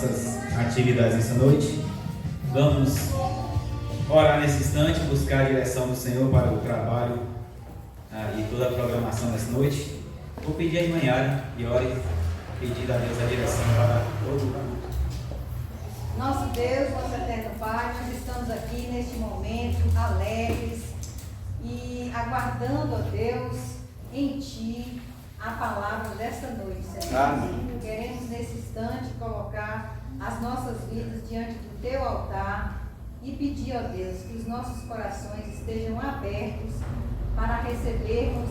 nossas atividades essa noite. Vamos orar nesse instante, buscar a direção do Senhor para o trabalho e toda a programação dessa noite. Vou pedir a irmã Yara e ore, pedir a Deus a direção para todo o culto. Nosso Deus, nosso eterno Pai, nós estamos aqui neste momento alegres e aguardando, ó Deus, em Ti a palavra desta noite, Senhor. Amém. Queremos nesse instante colocar as nossas vidas diante do Teu altar e pedir, ó Deus, que os nossos corações estejam abertos para recebermos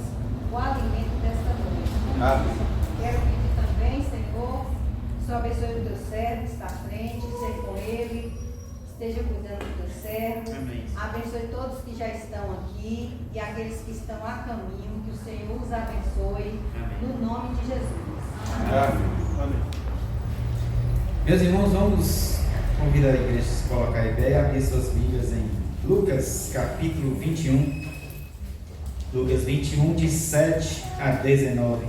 o alimento desta noite. Amém. Quero pedir também, Senhor, que o Senhor abençoe o Teu servo que está à frente, seja com ele, esteja cuidando do Teu servo. Amém. Abençoe todos que já estão aqui e aqueles que estão a caminho, que o Senhor os abençoe. Amém. No nome de Jesus. Amém. Meus irmãos, vamos convidar a igreja a se colocar em pé e abrir suas Bíblias em Lucas capítulo 21. Lucas 21, de 7 a 19.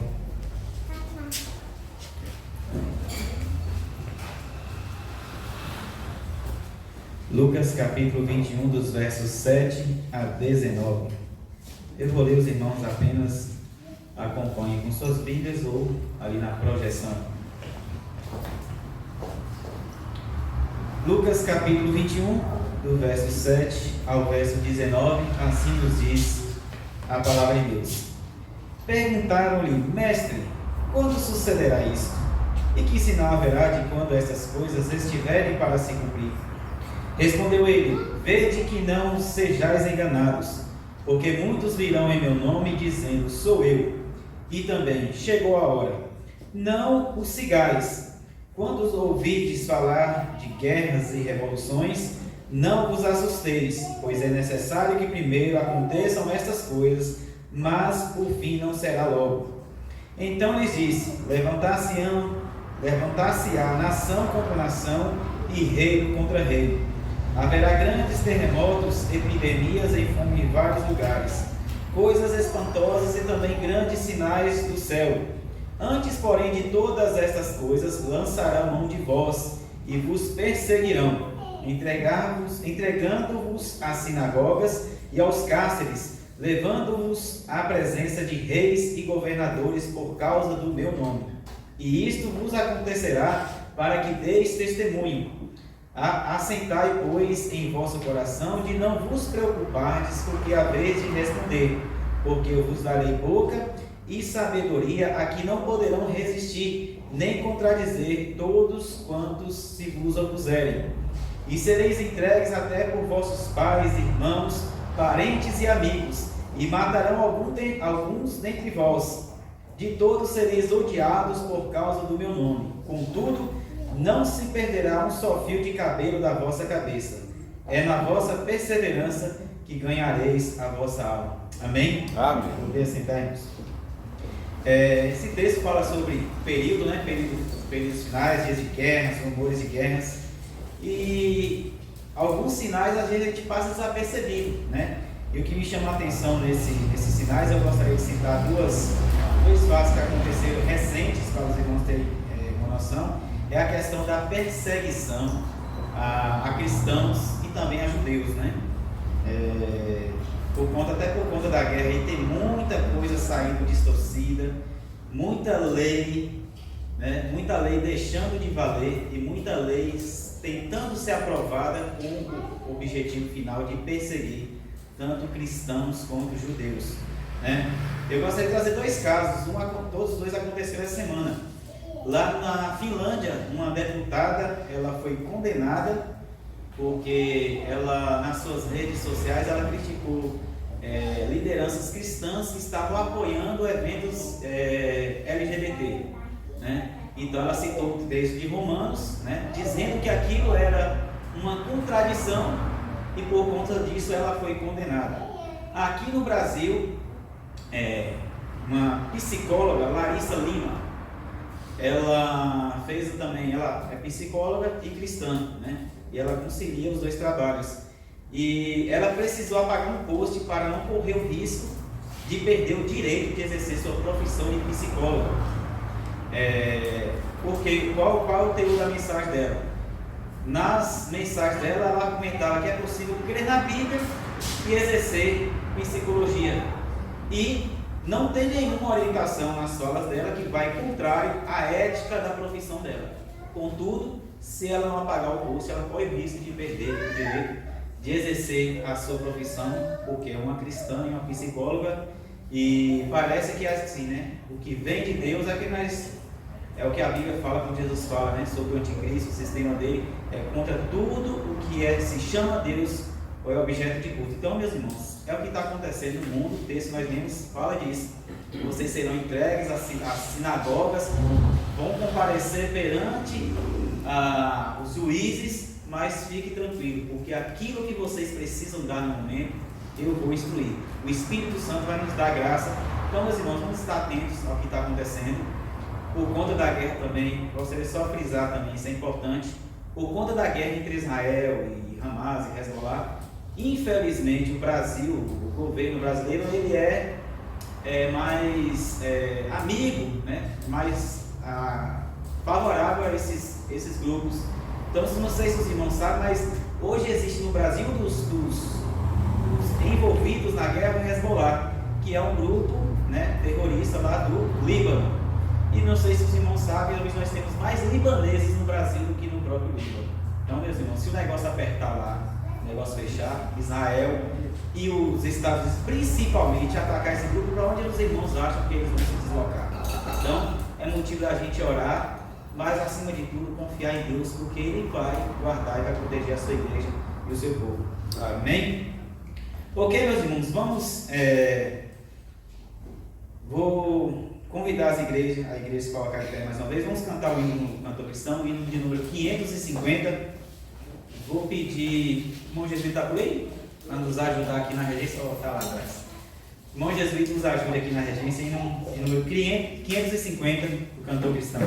Lucas capítulo 21, dos versos 7 a 19. Eu vou ler, os irmãos apenas acompanhem com suas Bíblias ou ali na projeção. Lucas capítulo 21, do verso 7 ao verso 19, assim nos diz a palavra de Deus. Perguntaram-lhe: Mestre, quando sucederá isto? E que sinal haverá de quando estas coisas estiverem para se cumprir? Respondeu ele: Vede que não sejais enganados, porque muitos virão em meu nome dizendo: Sou eu. E também: Chegou a hora. Não o sigais. Quando ouvirdes falar de guerras e revoluções, não vos assusteis, pois é necessário que primeiro aconteçam estas coisas, mas o fim não será logo. Então lhes disse: Levantar-se-á nação contra nação e reino contra reino. Haverá grandes terremotos, epidemias e fome em vários lugares, coisas espantosas e também grandes sinais do céu. Antes, porém, de todas estas coisas, lançarão mão de vós e vos perseguirão, entregando-vos às sinagogas e aos cárceres, levando-vos à presença de reis e governadores por causa do meu nome. E isto vos acontecerá para que deis testemunho. Assentai, pois, em vosso coração de não vos preocupardes com o que haveis de responder, porque eu vos darei boca e sabedoria a que não poderão resistir, nem contradizer todos quantos se vos opuserem. E sereis entregues até por vossos pais, irmãos, parentes e amigos, e matarão alguns dentre vós. De todos sereis odiados por causa do meu nome. Contudo, não se perderá um só fio de cabelo da vossa cabeça. É na vossa perseverança que ganhareis a vossa alma. Amém? Amém. Poder sentar-nos. Esse texto fala sobre períodos finais, dias de guerras, rumores de guerras. E alguns sinais às vezes a gente passa desapercebido, né? E o que me chama a atenção nesses sinais, eu gostaria de citar dois fatos que aconteceram recentes, para os irmãos terem uma noção. É a questão da perseguição a cristãos e também a judeus, né? Até por conta da guerra, aí tem muita coisa saindo distorcida, muita lei, né? Muita lei deixando de valer e muita lei tentando ser aprovada com o objetivo final de perseguir tanto cristãos quanto judeus, né? Eu gostaria de trazer dois casos, todos os dois aconteceram essa semana. Lá na Finlândia, uma deputada, ela foi condenada porque ela, nas suas redes sociais, ela criticou lideranças cristãs que estavam apoiando eventos LGBT, né? Então ela citou o texto de Romanos, né, dizendo que aquilo era uma contradição e por conta disso ela foi condenada. Aqui no Brasil, uma psicóloga, Larissa Lima, ela é psicóloga e cristã, né? E ela concilia os dois trabalhos. E ela precisou apagar um post para não correr o risco de perder o direito de exercer sua profissão de psicóloga. Porque qual é o teor da mensagem dela? Nas mensagens dela, ela comentava que é possível crer na Bíblia e exercer psicologia. E não tem nenhuma orientação nas falas dela que vai contrário à ética da profissão dela. Contudo, se ela não apagar o curso, ela corre o risco de perder o direito de exercer a sua profissão, porque é uma cristã e uma psicóloga. E parece que é assim, né? O que vem de Deus é que é o que a Bíblia fala, quando Jesus fala, né, sobre o anticristo, o sistema dele é contra tudo o que se chama Deus ou é objeto de culto. Então, meus irmãos, é o que está acontecendo no mundo. O texto que nós lemos fala disso. Vocês serão entregues às sinagogas, vão comparecer perante os juízes, mas fique tranquilo, porque aquilo que vocês precisam dar no momento, eu vou instruir. O Espírito Santo vai nos dar graça. Então, meus irmãos, vamos estar atentos ao que está acontecendo. Por conta da guerra também, gostaria só de frisar também, isso é importante. Por conta da guerra entre Israel e Hamas e Hezbollah, infelizmente o Brasil, o governo brasileiro, ele é mais amigo, né? Mais favorável a esses grupos. Então, não sei se os irmãos sabem, mas hoje existe no Brasil dos envolvidos na guerra o Hezbollah, que é um grupo, né, terrorista lá do Líbano. E não sei se os irmãos sabem, hoje nós temos mais libaneses no Brasil do que no próprio Líbano. Então, meus irmãos, se o negócio apertar lá, o negócio fechar, Israel e os Estados Unidos, principalmente, atacar esse grupo, para onde os irmãos acham que eles vão se deslocar. Então, é motivo da gente orar, mas acima de tudo, confiar em Deus, porque Ele vai guardar e vai proteger a sua igreja e o seu povo. Amém? Ok, meus irmãos, vamos... Vou convidar a igreja a se colocar em pé mais uma vez. Vamos cantar o hino no cantor cristão, o hino de número 550. Vou pedir, irmão Jesuíta, está por aí? Para nos ajudar aqui na regência. Está lá atrás. Irmão Jesuíta, nos ajude aqui na regência, hino número 550, do cantor cristão.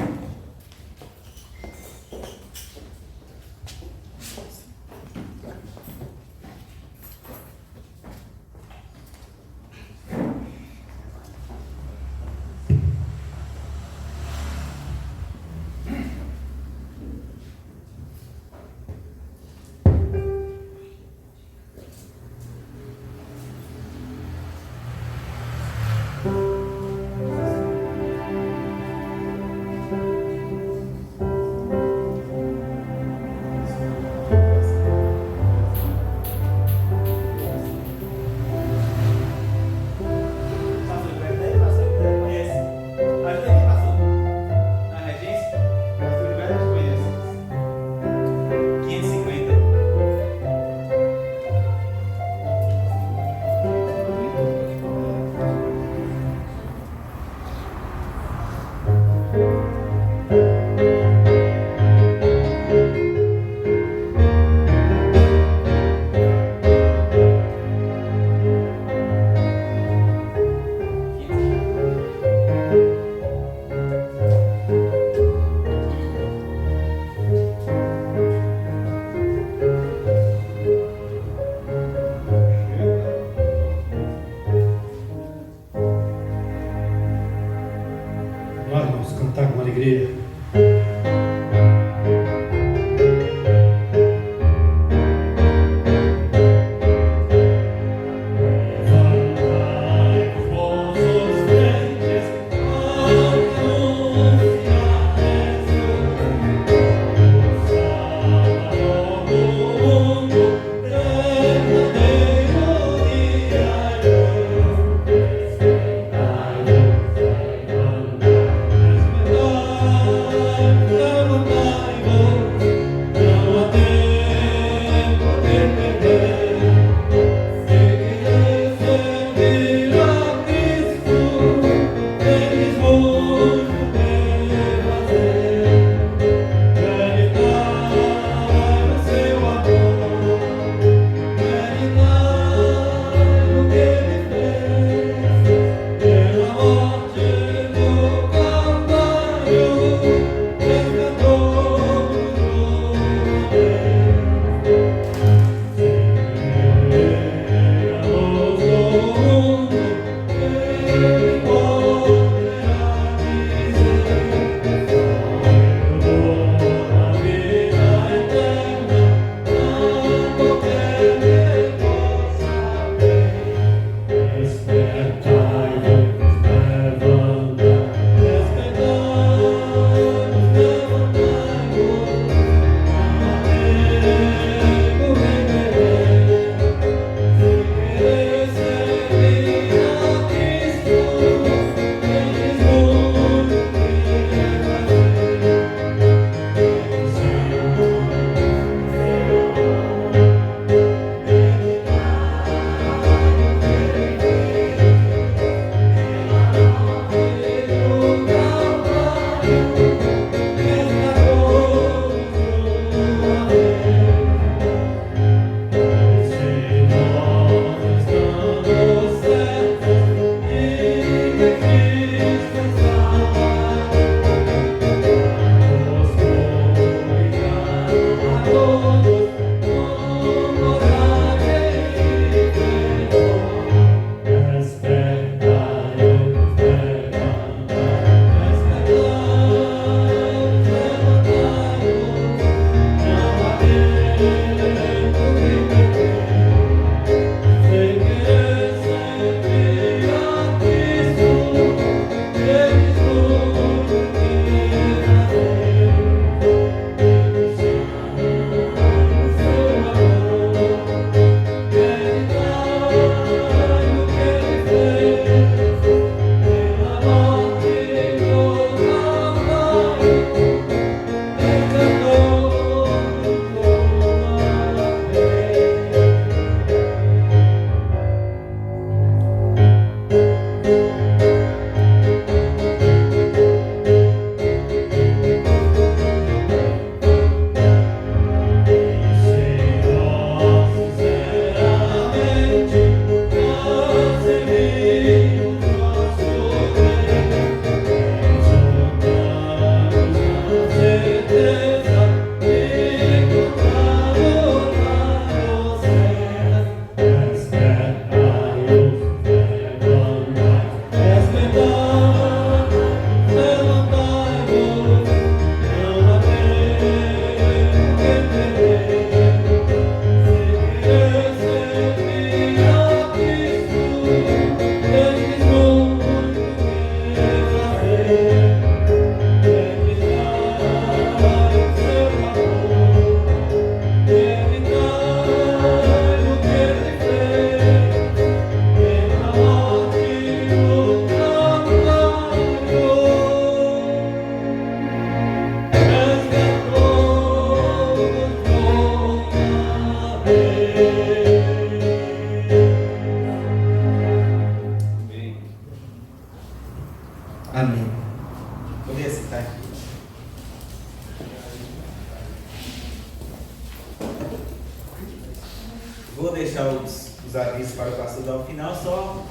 vou deixar os avisos para o pastor dar ao final, só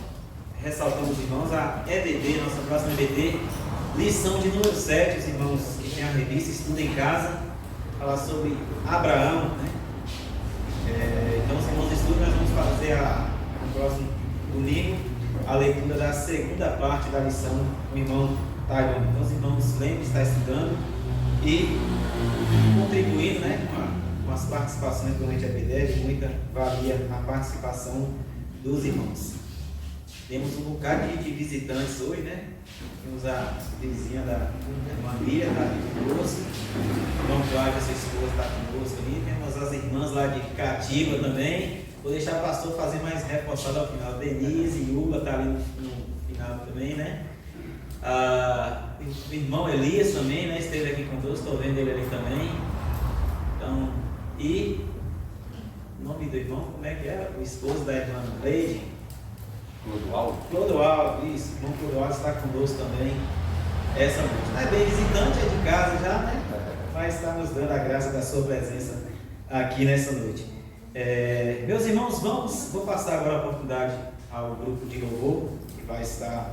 ressaltando os irmãos, a EBD, nossa próxima EBD, lição de número 7, os irmãos que têm a revista Estuda em Casa, falar sobre Abraão, né? Então, os irmãos estudam, nós vamos fazer no próximo domingo a leitura da segunda parte da lição do irmão Taiwan. Então, os irmãos lembrem de estar estudando e contribuindo, né, com as participações durante a EBD, de muita valia a participação dos irmãos. Temos um bocado de visitantes hoje, né? Temos a vizinha da irmã Lia, está aqui conosco. O irmão Cláudio, sua esposa, está conosco ali. Temos as irmãs lá de Cativa também. Vou deixar o pastor fazer mais reforçado ao final. Denise e Hugo está ali no final também, né? O irmão Elias também, né? Esteve aqui conosco, estou vendo ele ali também. Então, e o nome do irmão, como é que é? O esposo da irmã Leide. Clodoaldo, isso, o irmão Clodoaldo está conosco também essa noite. Não é bem visitante, é de casa já, né? Mas está nos dando a graça da sua presença aqui nessa noite. Meus irmãos, vou passar agora a oportunidade ao grupo de louvor, que vai estar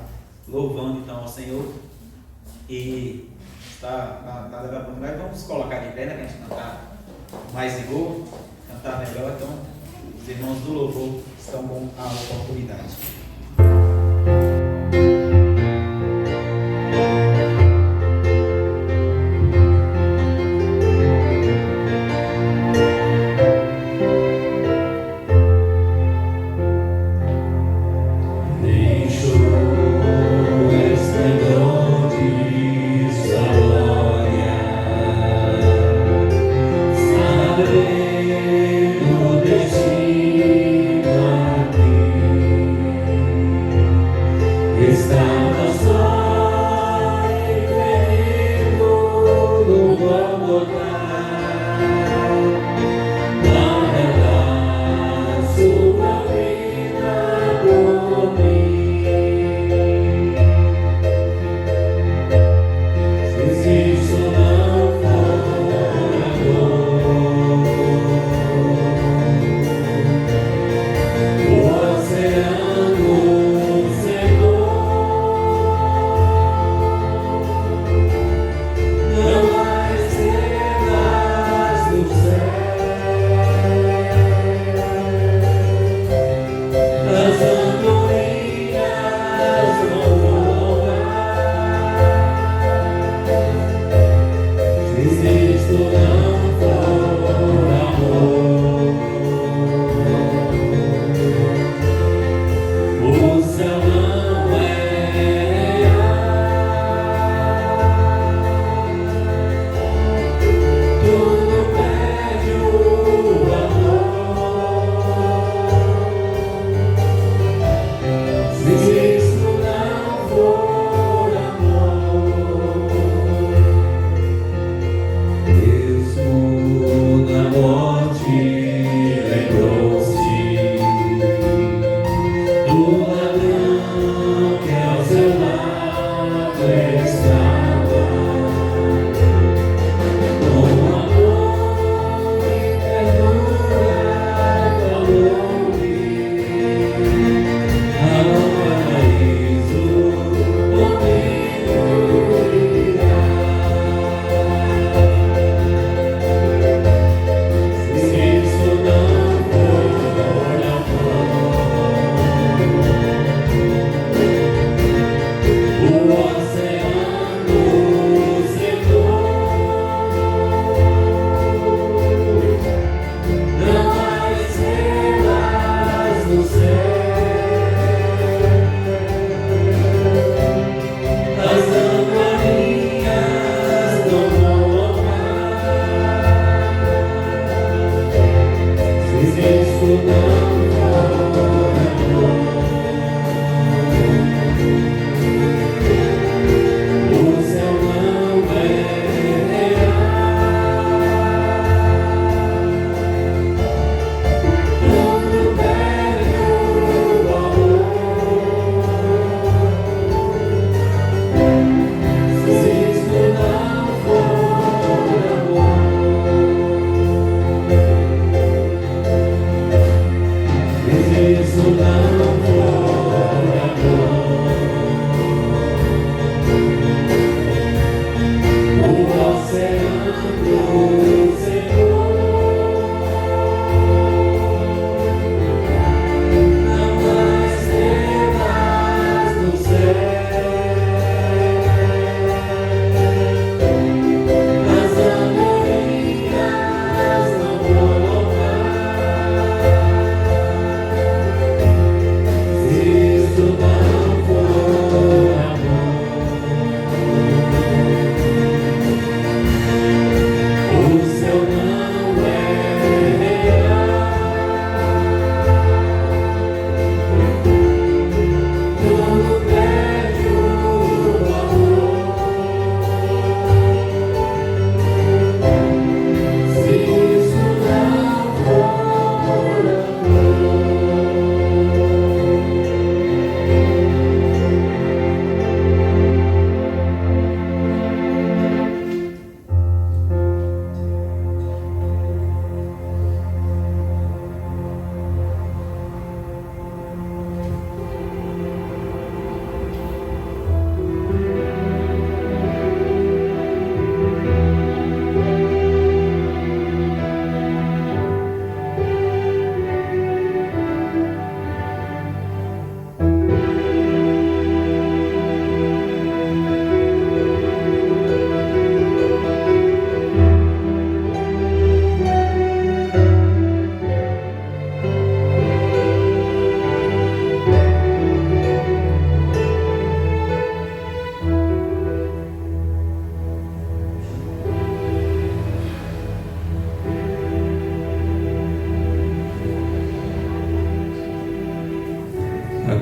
louvando então ao Senhor. E está na oportunidade, vamos colocar de pé, né? Para a gente cantar mais vigor, cantar melhor. Então, os irmãos do louvor estão com a oportunidade.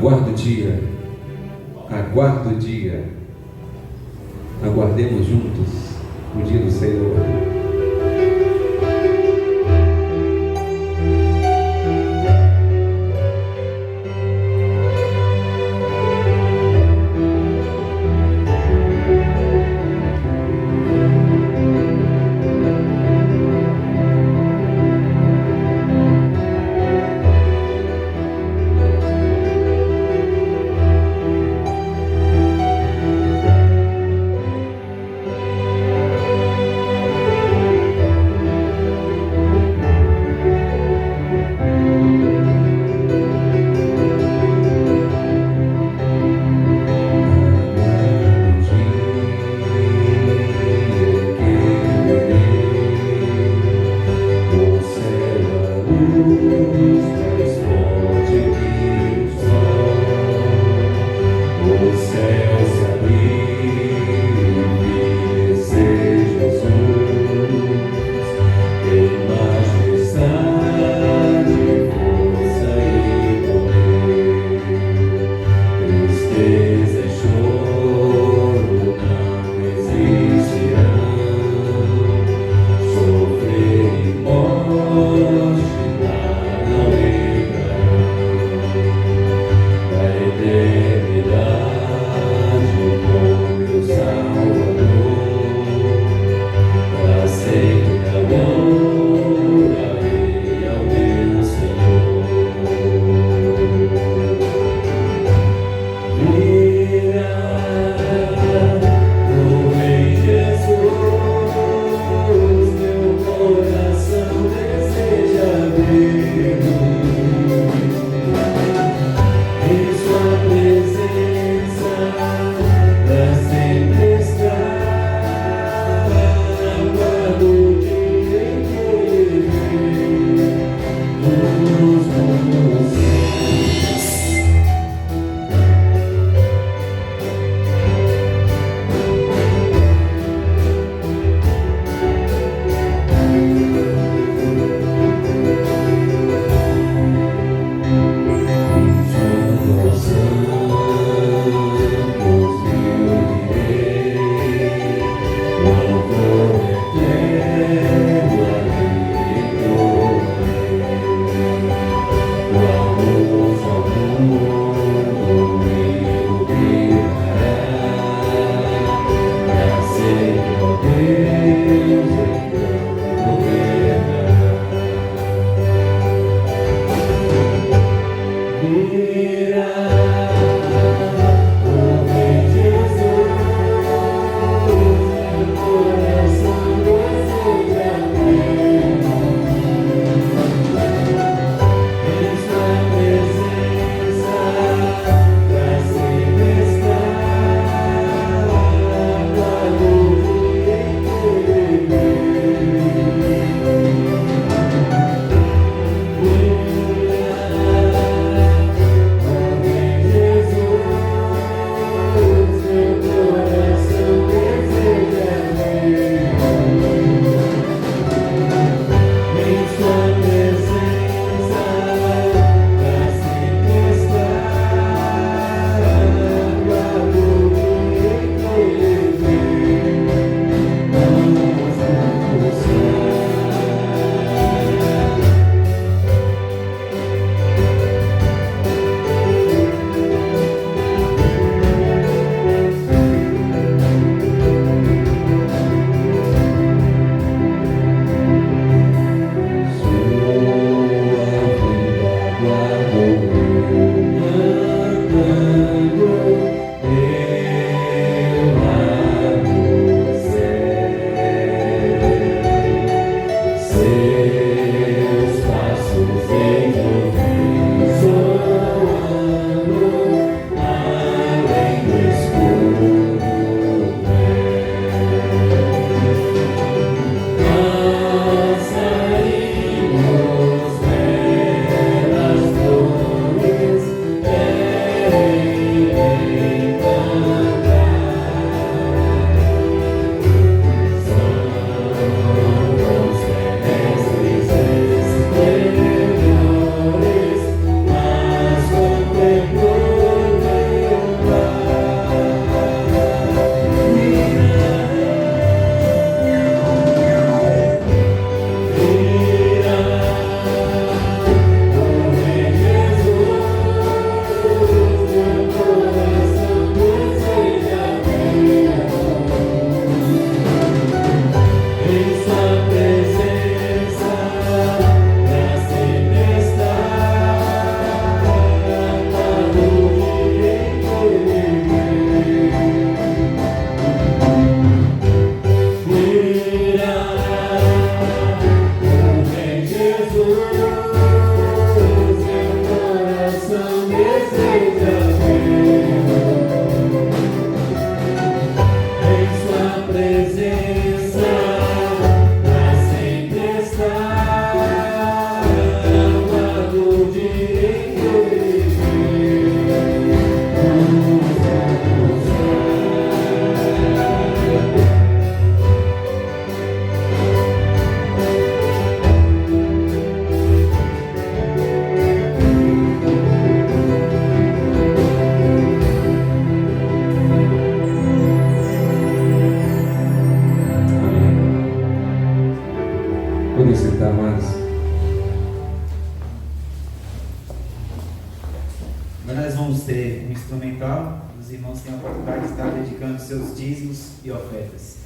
Aguardo o dia, aguardemos juntos o dia do Senhor. vamos ter um instrumental. Os irmãos têm a oportunidade de estar dedicando seus dízimos e ofertas.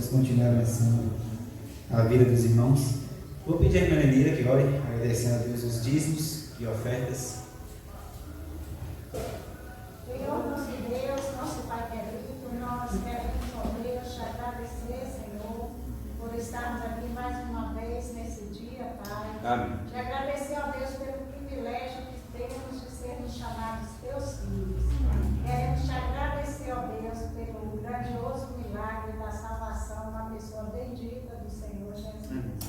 Deus continue abençoando a vida dos irmãos. Vou pedir a irmã Lenira que ore, agradecendo a Deus os dízimos e ofertas. Senhor, nosso Deus, nosso Pai querido, nós queremos, ó Deus, te agradecer, Senhor, por estarmos aqui mais uma vez nesse dia, Pai. Amém. Te agradecer, ó Deus, pelo privilégio que temos de sermos chamados teus filhos. Queremos te agradecer, ó Deus, pelo grandioso milagre da salvação na pessoa bendita do Senhor Jesus.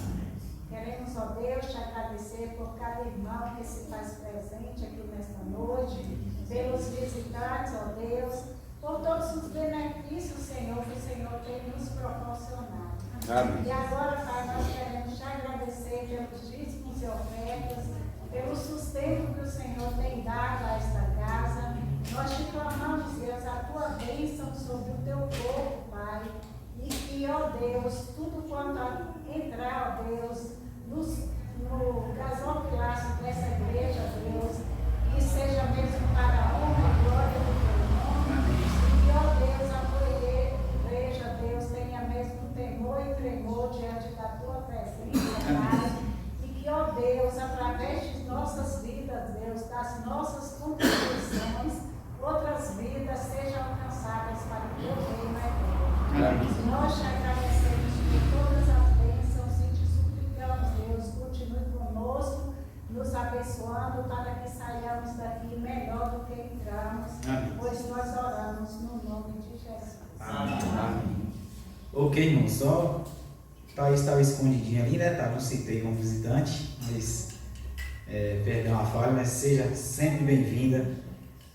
Queremos, ó Deus, te agradecer por cada irmão que se faz presente aqui nesta noite, pelos visitantes, ó Deus, por todos os benefícios, Senhor, que o Senhor tem nos proporcionado. Amém. E agora, Pai, nós queremos te agradecer pelos dízimos e ofertas, pelo sustento que o Senhor tem dado a esta casa. Nós te clamamos, Deus, a tua bênção sobre o teu povo, Pai. E que, ó Deus, tudo quanto entrar, ó Deus, no gasofilaço dessa igreja, Deus, que seja mesmo para a honra e glória do teu nome. E que, ó Deus, a tua igreja, Deus, tenha mesmo temor e tremor diante da tua presença, Pai. E que, ó Deus, através de nossas vidas, Deus, das nossas contribuições, outras vidas sejam alcançadas para o teu reino eterno. Nós te agradecemos por todas as bênçãos e te suplicamos, Deus, continue conosco, nos abençoando para que saiamos daqui melhor do que entramos, Amém. pois nós oramos no nome de Jesus. Amém. Ok, irmão, só Thaís estava escondidinha ali, né? Não citei como visitante, mas perdão a falha, mas seja sempre bem-vinda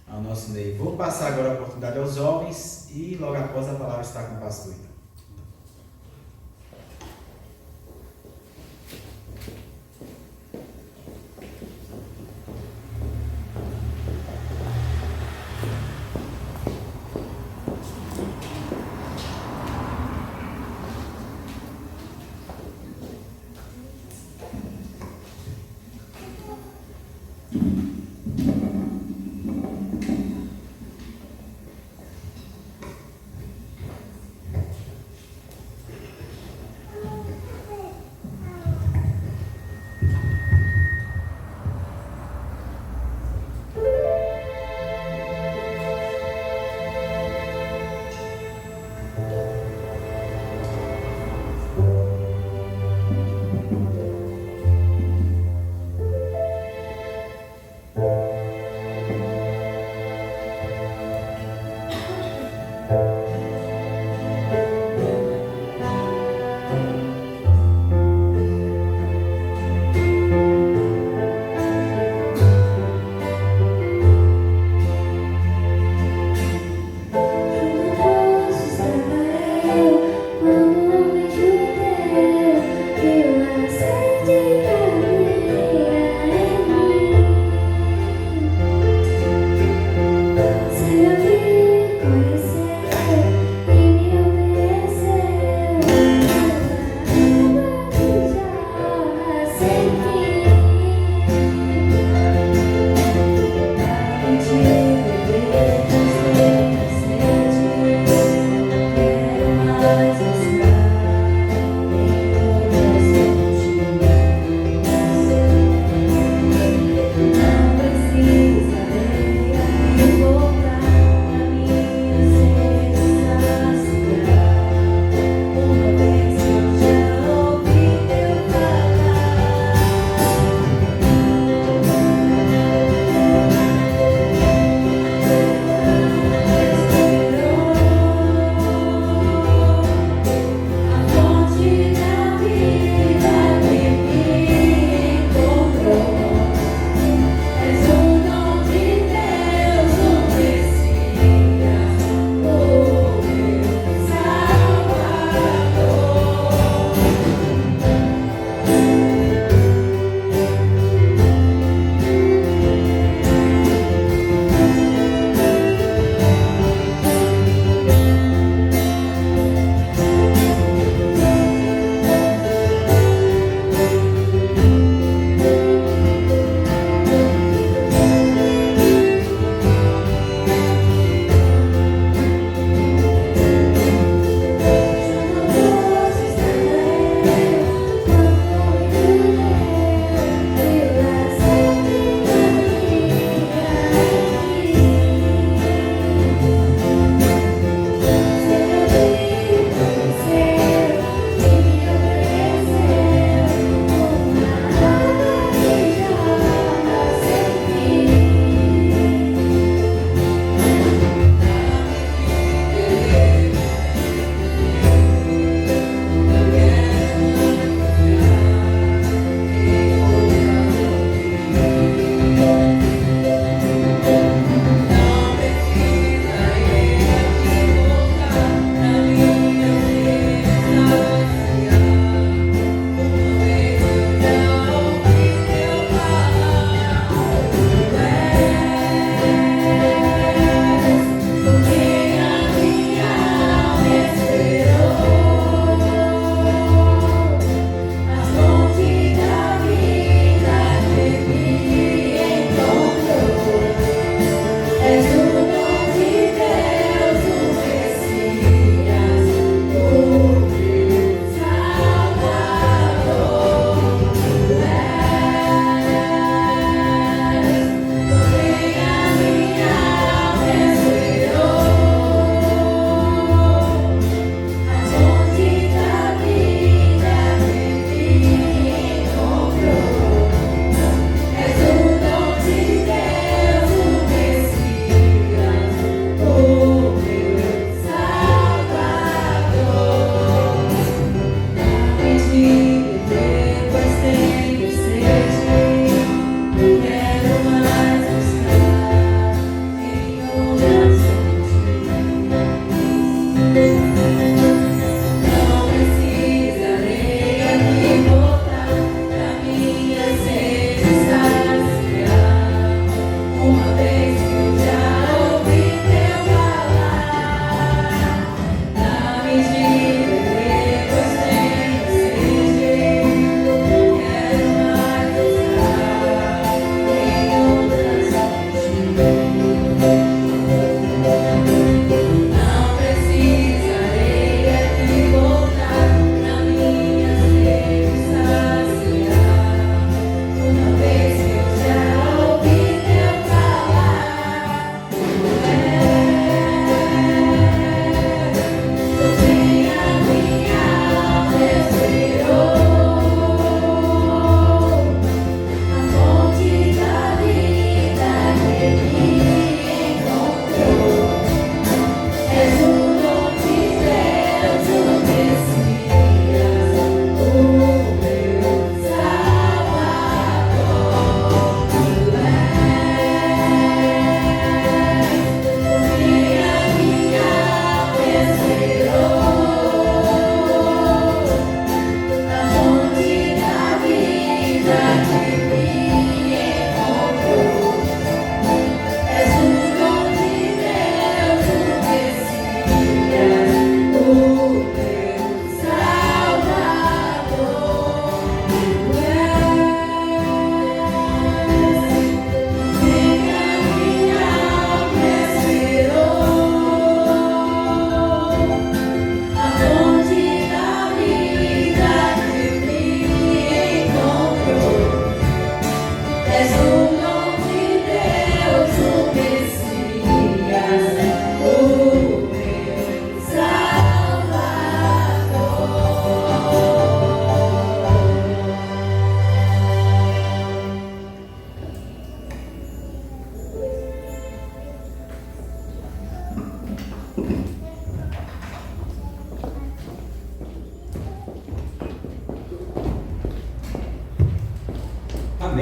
ao nosso meio. Vou passar agora a oportunidade aos jovens e logo após a palavra está com o pastor.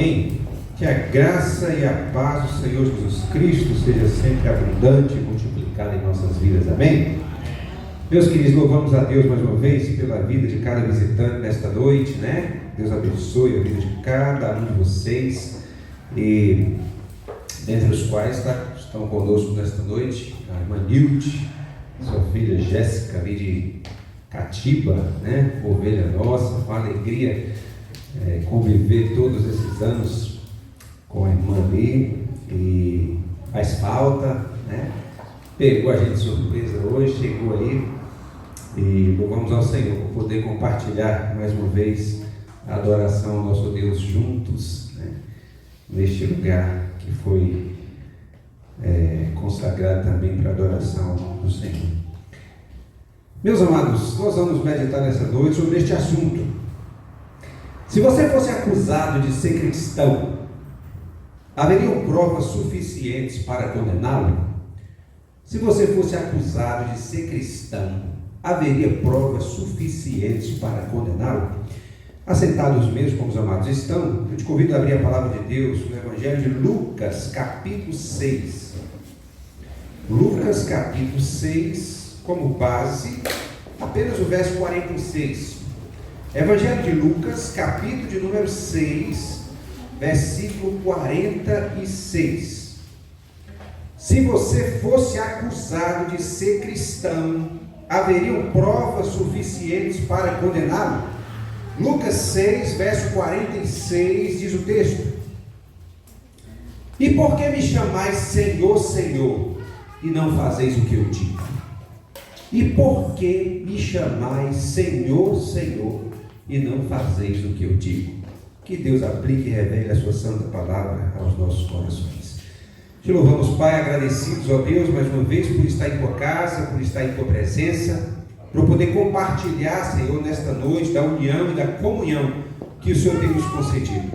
Amém? Que a graça e a paz do Senhor Jesus Cristo seja sempre abundante e multiplicada em nossas vidas. Amém? Meus queridos, louvamos a Deus mais uma vez pela vida de cada visitante nesta noite, né? Deus abençoe a vida de cada um de vocês, e dentre os quais estão conosco nesta noite a irmã Nilde, sua filha Jéssica, ali de Catiba, né? Ovelha nossa, com alegria conviver todos esses anos com a irmã ali, e faz falta, né? Pegou a gente de surpresa hoje, chegou aí, e louvamos ao Senhor por poder compartilhar mais uma vez a adoração ao nosso Deus juntos, né? Neste lugar que foi consagrado também para a adoração do Senhor. Meus amados, nós vamos meditar nessa noite sobre este assunto. Se você fosse acusado de ser cristão, haveriam provas suficientes para condená-lo? Se você fosse acusado de ser cristão, haveria provas suficientes para condená-lo? Assentados mesmo como os amados estão, eu te convido a abrir a palavra de Deus no Evangelho de Lucas, capítulo 6. Lucas, capítulo 6, como base, apenas o verso 46. Evangelho de Lucas, capítulo de número 6, versículo 46. Se você fosse acusado de ser cristão, haveriam provas suficientes para condená-lo? Lucas 6, verso 46, diz o texto: E por que me chamais Senhor, Senhor, e não fazeis o que eu digo? E por que me chamais Senhor, Senhor, e não fazeis o que eu digo? Que Deus aplique e revele a sua santa palavra aos nossos corações. Te louvamos, Pai, agradecidos, ó Deus, mais uma vez por estar em tua casa, por estar em tua presença, por poder compartilhar, Senhor, nesta noite, da união e da comunhão que o Senhor tem nos concedido.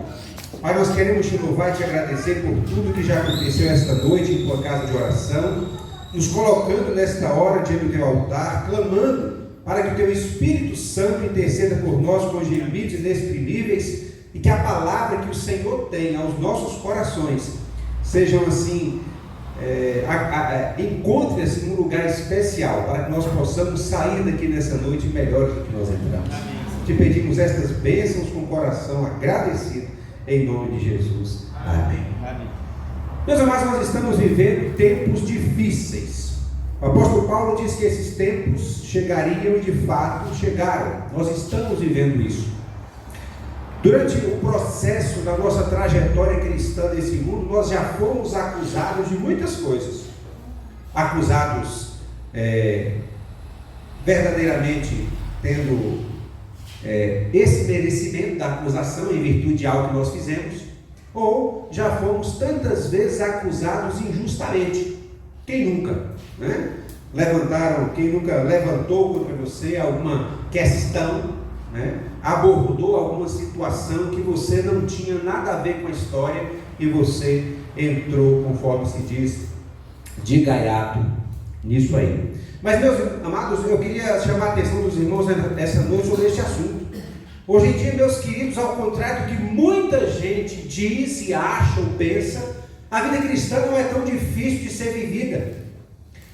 Pai, nós queremos te louvar e te agradecer por tudo que já aconteceu esta noite em tua casa de oração, nos colocando nesta hora diante do teu altar, clamando para que o teu Espírito Santo interceda por nós com gemidos inexprimíveis, e que a palavra que o Senhor tem aos nossos corações sejam assim, encontre-se num lugar especial, para que nós possamos sair daqui nessa noite melhores do que nós entramos. Amém. Te pedimos estas bênçãos com o coração agradecido, em nome de Jesus. Amém. Amém. Meus amados, nós estamos vivendo tempos difíceis. O apóstolo Paulo diz que esses tempos chegariam e de fato chegaram. Nós estamos vivendo isso. Durante o processo da nossa trajetória cristã nesse mundo, nós já fomos acusados de muitas coisas. Acusados verdadeiramente tendo esse merecimento da acusação em virtude de algo que nós fizemos, ou já fomos tantas vezes acusados injustamente. Quem nunca, né? Quem nunca levantou contra você alguma questão, né? Abordou alguma situação que você não tinha nada a ver com a história e você entrou, conforme se diz, de gaiato nisso aí. Mas, meus amados, eu queria chamar a atenção dos irmãos essa noite sobre este assunto. Hoje em dia, meus queridos, ao contrário do que muita gente diz e acha ou pensa, a vida cristã não é tão difícil de ser vivida.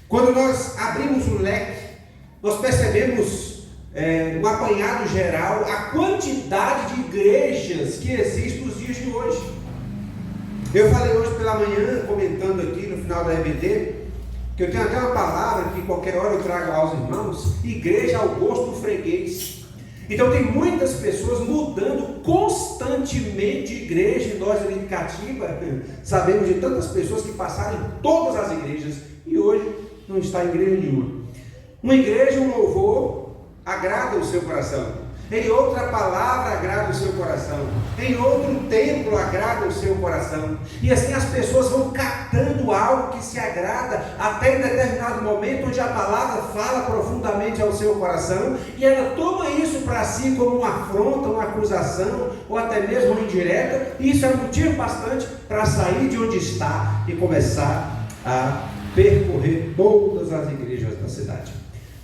Quando nós abrimos o leque, nós percebemos um apanhado geral, a quantidade de igrejas que existem nos dias de hoje. Eu falei hoje pela manhã, comentando aqui no final da EBD, que eu tenho até uma palavra que qualquer hora eu trago aos irmãos: igreja ao gosto do freguês. Então tem muitas pessoas mudando constantemente de igreja, e nós ali em Catiba sabemos de tantas pessoas que passaram em todas as igrejas e hoje não está em igreja nenhuma. Uma igreja, um louvor agrada o seu coração, em outra palavra agrada o seu coração, em outro templo agrada o seu coração, e assim as pessoas vão catando algo que se agrada até em determinado momento onde a palavra fala profundamente ao seu coração, e ela toma isso para si como uma afronta, uma acusação, ou até mesmo uma indireta, e isso é motivo bastante para sair de onde está e começar a percorrer todas as igrejas da cidade.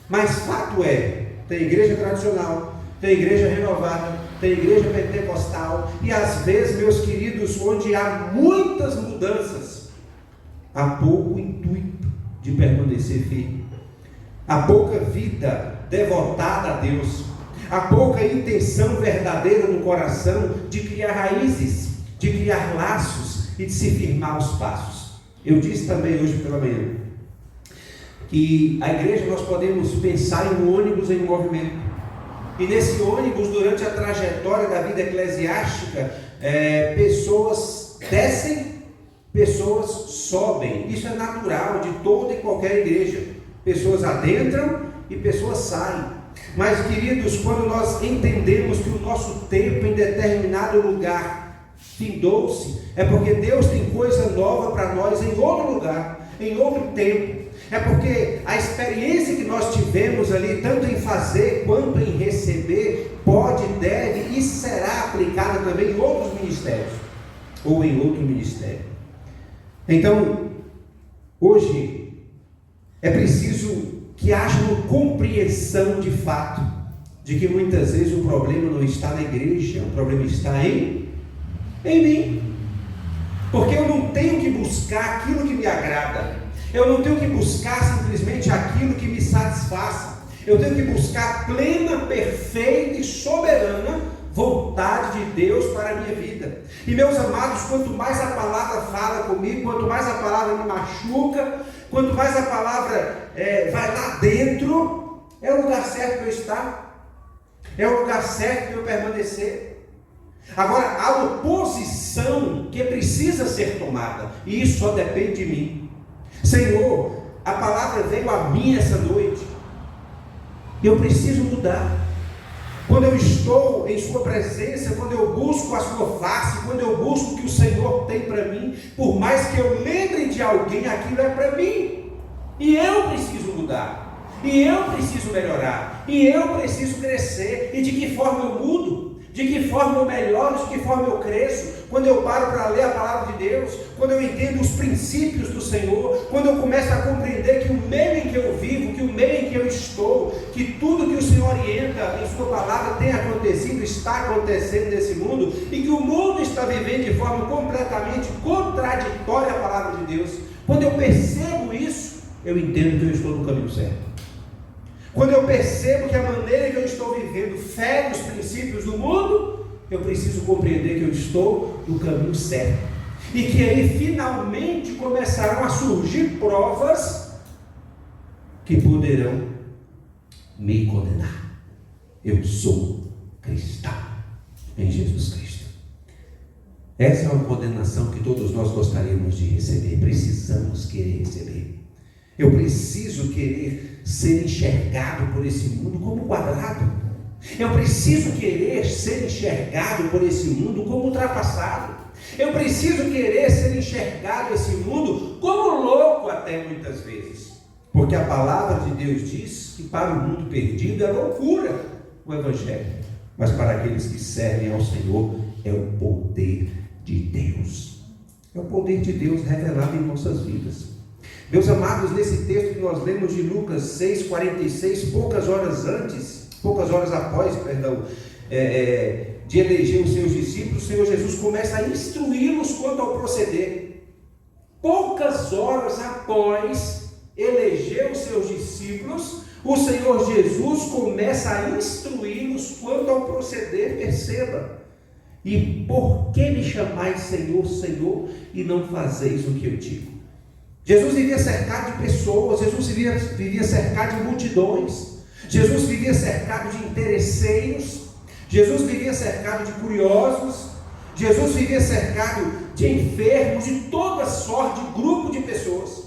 Mas fato é, tem igreja tradicional, tem igreja renovada, tem igreja pentecostal, e às vezes, meus queridos, onde há muitas mudanças, há pouco intuito de permanecer firme, há pouca vida devotada a Deus, há pouca intenção verdadeira no coração de criar raízes, de criar laços e de se firmar os passos. Eu disse também hoje pela manhã que a igreja, nós podemos pensar em um ônibus em movimento, e nesse ônibus, durante a trajetória da vida eclesiástica, pessoas descem, pessoas sobem. Isso é natural de toda e qualquer igreja. Pessoas adentram e pessoas saem. Mas, queridos, quando nós entendemos que o nosso tempo em determinado lugar findou-se, é porque Deus tem coisa nova para nós em outro lugar, em outro tempo. É porque a experiência que nós tivemos ali, tanto em fazer quanto em receber, pode, deve e será aplicada também em outros ministérios, ou em outro ministério. Então, hoje, é preciso que haja uma compreensão de fato, de que muitas vezes o problema não está na igreja, o problema está em mim. Porque eu não tenho que buscar aquilo que me agrada, eu não tenho que buscar simplesmente aquilo que me satisfaça, eu tenho que buscar a plena, perfeita e soberana vontade de Deus para a minha vida. E meus amados, quanto mais a palavra fala comigo, quanto mais a palavra me machuca, quanto mais a palavra vai lá dentro, é o lugar certo para eu estar, é o lugar certo para eu permanecer. Agora, há uma posição que precisa ser tomada, e isso só depende de mim. Senhor, a palavra veio a mim essa noite, eu preciso mudar. Quando eu estou em sua presença, quando eu busco a sua face, quando eu busco o que o Senhor tem para mim, por mais que eu lembre de alguém, aquilo é para mim, e eu preciso mudar, e eu preciso melhorar, e eu preciso crescer. E de que forma eu mudo? De que forma eu melhoro? De que forma eu cresço? Quando eu paro para ler a palavra de Deus, quando eu entendo os princípios do Senhor, quando eu começo a compreender que o meio em que eu vivo, que o meio em que eu estou, que tudo que o Senhor orienta em sua palavra tem acontecido, está acontecendo nesse mundo, e que o mundo está vivendo de forma completamente contraditória à palavra de Deus. Quando eu percebo isso, eu entendo que eu estou no caminho certo. Quando eu percebo que a maneira que eu estou vivendo fere os princípios do mundo, eu preciso compreender que eu estou no caminho certo. E que aí finalmente começarão a surgir provas que poderão me condenar. Eu sou cristão em Jesus Cristo. Essa é uma condenação que todos nós gostaríamos de receber. Precisamos querer receber. Eu preciso querer ser enxergado por esse mundo como quadrado. Eu preciso querer ser enxergado por esse mundo como ultrapassado. Eu preciso querer ser enxergado esse mundo como louco até muitas vezes. Porque a palavra de Deus diz que para o mundo perdido é loucura o Evangelho. Mas para aqueles que servem ao Senhor é o poder de Deus. É o poder de Deus revelado em nossas vidas. Meus amados, nesse texto que nós lemos de Lucas 6,46, poucas horas após, de eleger os seus discípulos, o Senhor Jesus começa a instruí-los quanto ao proceder. Poucas horas após eleger os seus discípulos, o Senhor Jesus começa a instruí-los quanto ao proceder. Perceba: e por que me chamais Senhor, Senhor, e não fazeis o que eu digo? Jesus vivia cercado de pessoas, Jesus vivia cercado de multidões, Jesus vivia cercado de interesseiros, Jesus vivia cercado de curiosos, Jesus vivia cercado de enfermos, de toda sorte, de grupo de pessoas.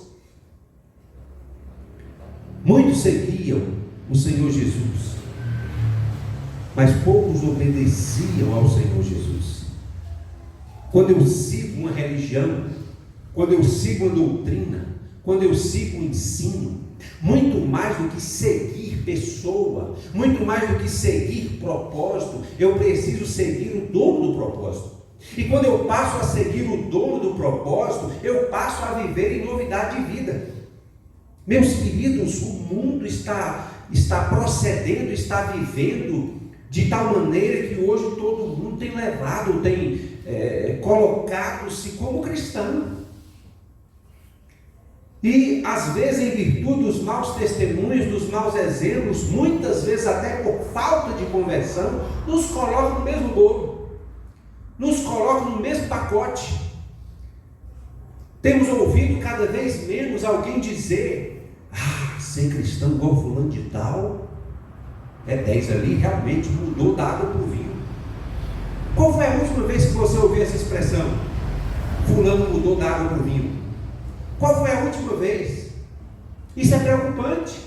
Muitos seguiam o Senhor Jesus, mas poucos obedeciam ao Senhor Jesus. Quando eu sigo uma religião, quando eu sigo uma doutrina, quando eu sigo um ensino, muito mais do que seguir pessoa, muito mais do que seguir propósito, eu preciso seguir o dono do propósito. E quando eu passo a seguir o dono do propósito, eu passo a viver em novidade de vida. Meus queridos, o mundo está procedendo, está vivendo de tal maneira que hoje todo mundo tem levado, tem colocado-se como cristão. E às vezes, em virtude dos maus testemunhos, dos maus exemplos, muitas vezes até por falta de conversão, nos colocam no mesmo bolo, nos colocam no mesmo pacote. Temos ouvido cada vez menos alguém dizer: ser cristão igual fulano de tal, 10 ali, realmente mudou da água para o vinho. Qual foi a última vez que você ouviu essa expressão? Fulano mudou da água para o vinho. Qual foi a última vez? Isso é preocupante,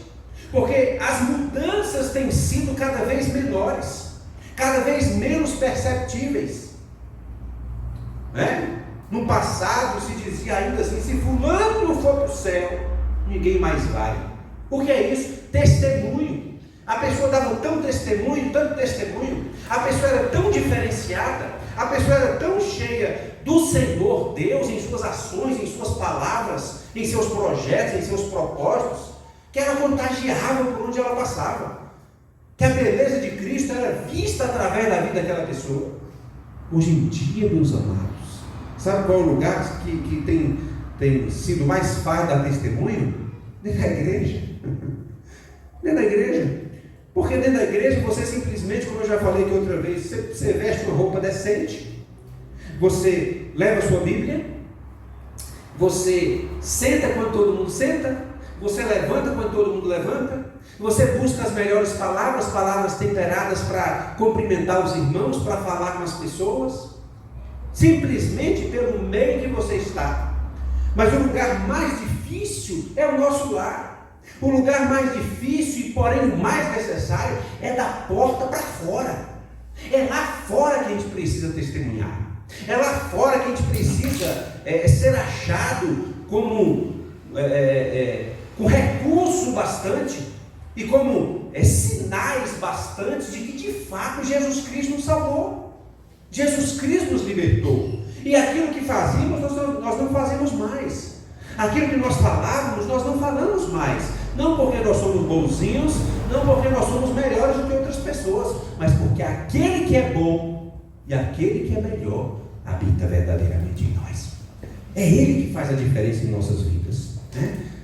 porque as mudanças têm sido cada vez menores, cada vez menos perceptíveis. No passado se dizia ainda assim: se fulano não for para o céu, ninguém mais vai. O que é isso? Testemunho. A pessoa dava tanto testemunho, a pessoa era tão diferenciada, a pessoa era tão cheia do Senhor Deus em suas ações, em suas palavras, em seus projetos, em seus propósitos, que ela contagiava por onde ela passava, que a beleza de Cristo era vista através da vida daquela pessoa. Hoje em dia, meus amados, sabe qual é o lugar que tem sido mais fácil dar testemunho? Dentro da igreja. Dentro da igreja. Porque dentro da igreja você simplesmente, como eu já falei aqui outra vez, você veste uma roupa decente, você leva a sua Bíblia, você senta quando todo mundo senta, você levanta quando todo mundo levanta, você busca as melhores palavras temperadas para cumprimentar os irmãos, para falar com as pessoas, simplesmente pelo meio que você está. Mas o lugar mais difícil é o nosso lar. O lugar mais difícil e porém o mais necessário é da porta para fora. É lá fora que a gente precisa testemunhar. É lá fora que a gente precisa ser achado como com recurso bastante e como sinais bastantes de que de fato Jesus Cristo nos salvou. Jesus Cristo nos libertou. E aquilo que fazíamos nós não fazemos mais. Aquilo que nós falávamos, nós não falamos mais. Não porque nós somos bonzinhos, não porque nós somos melhores do que outras pessoas, mas porque aquele que é bom e aquele que é melhor habita verdadeiramente em nós. É Ele que faz a diferença em nossas vidas.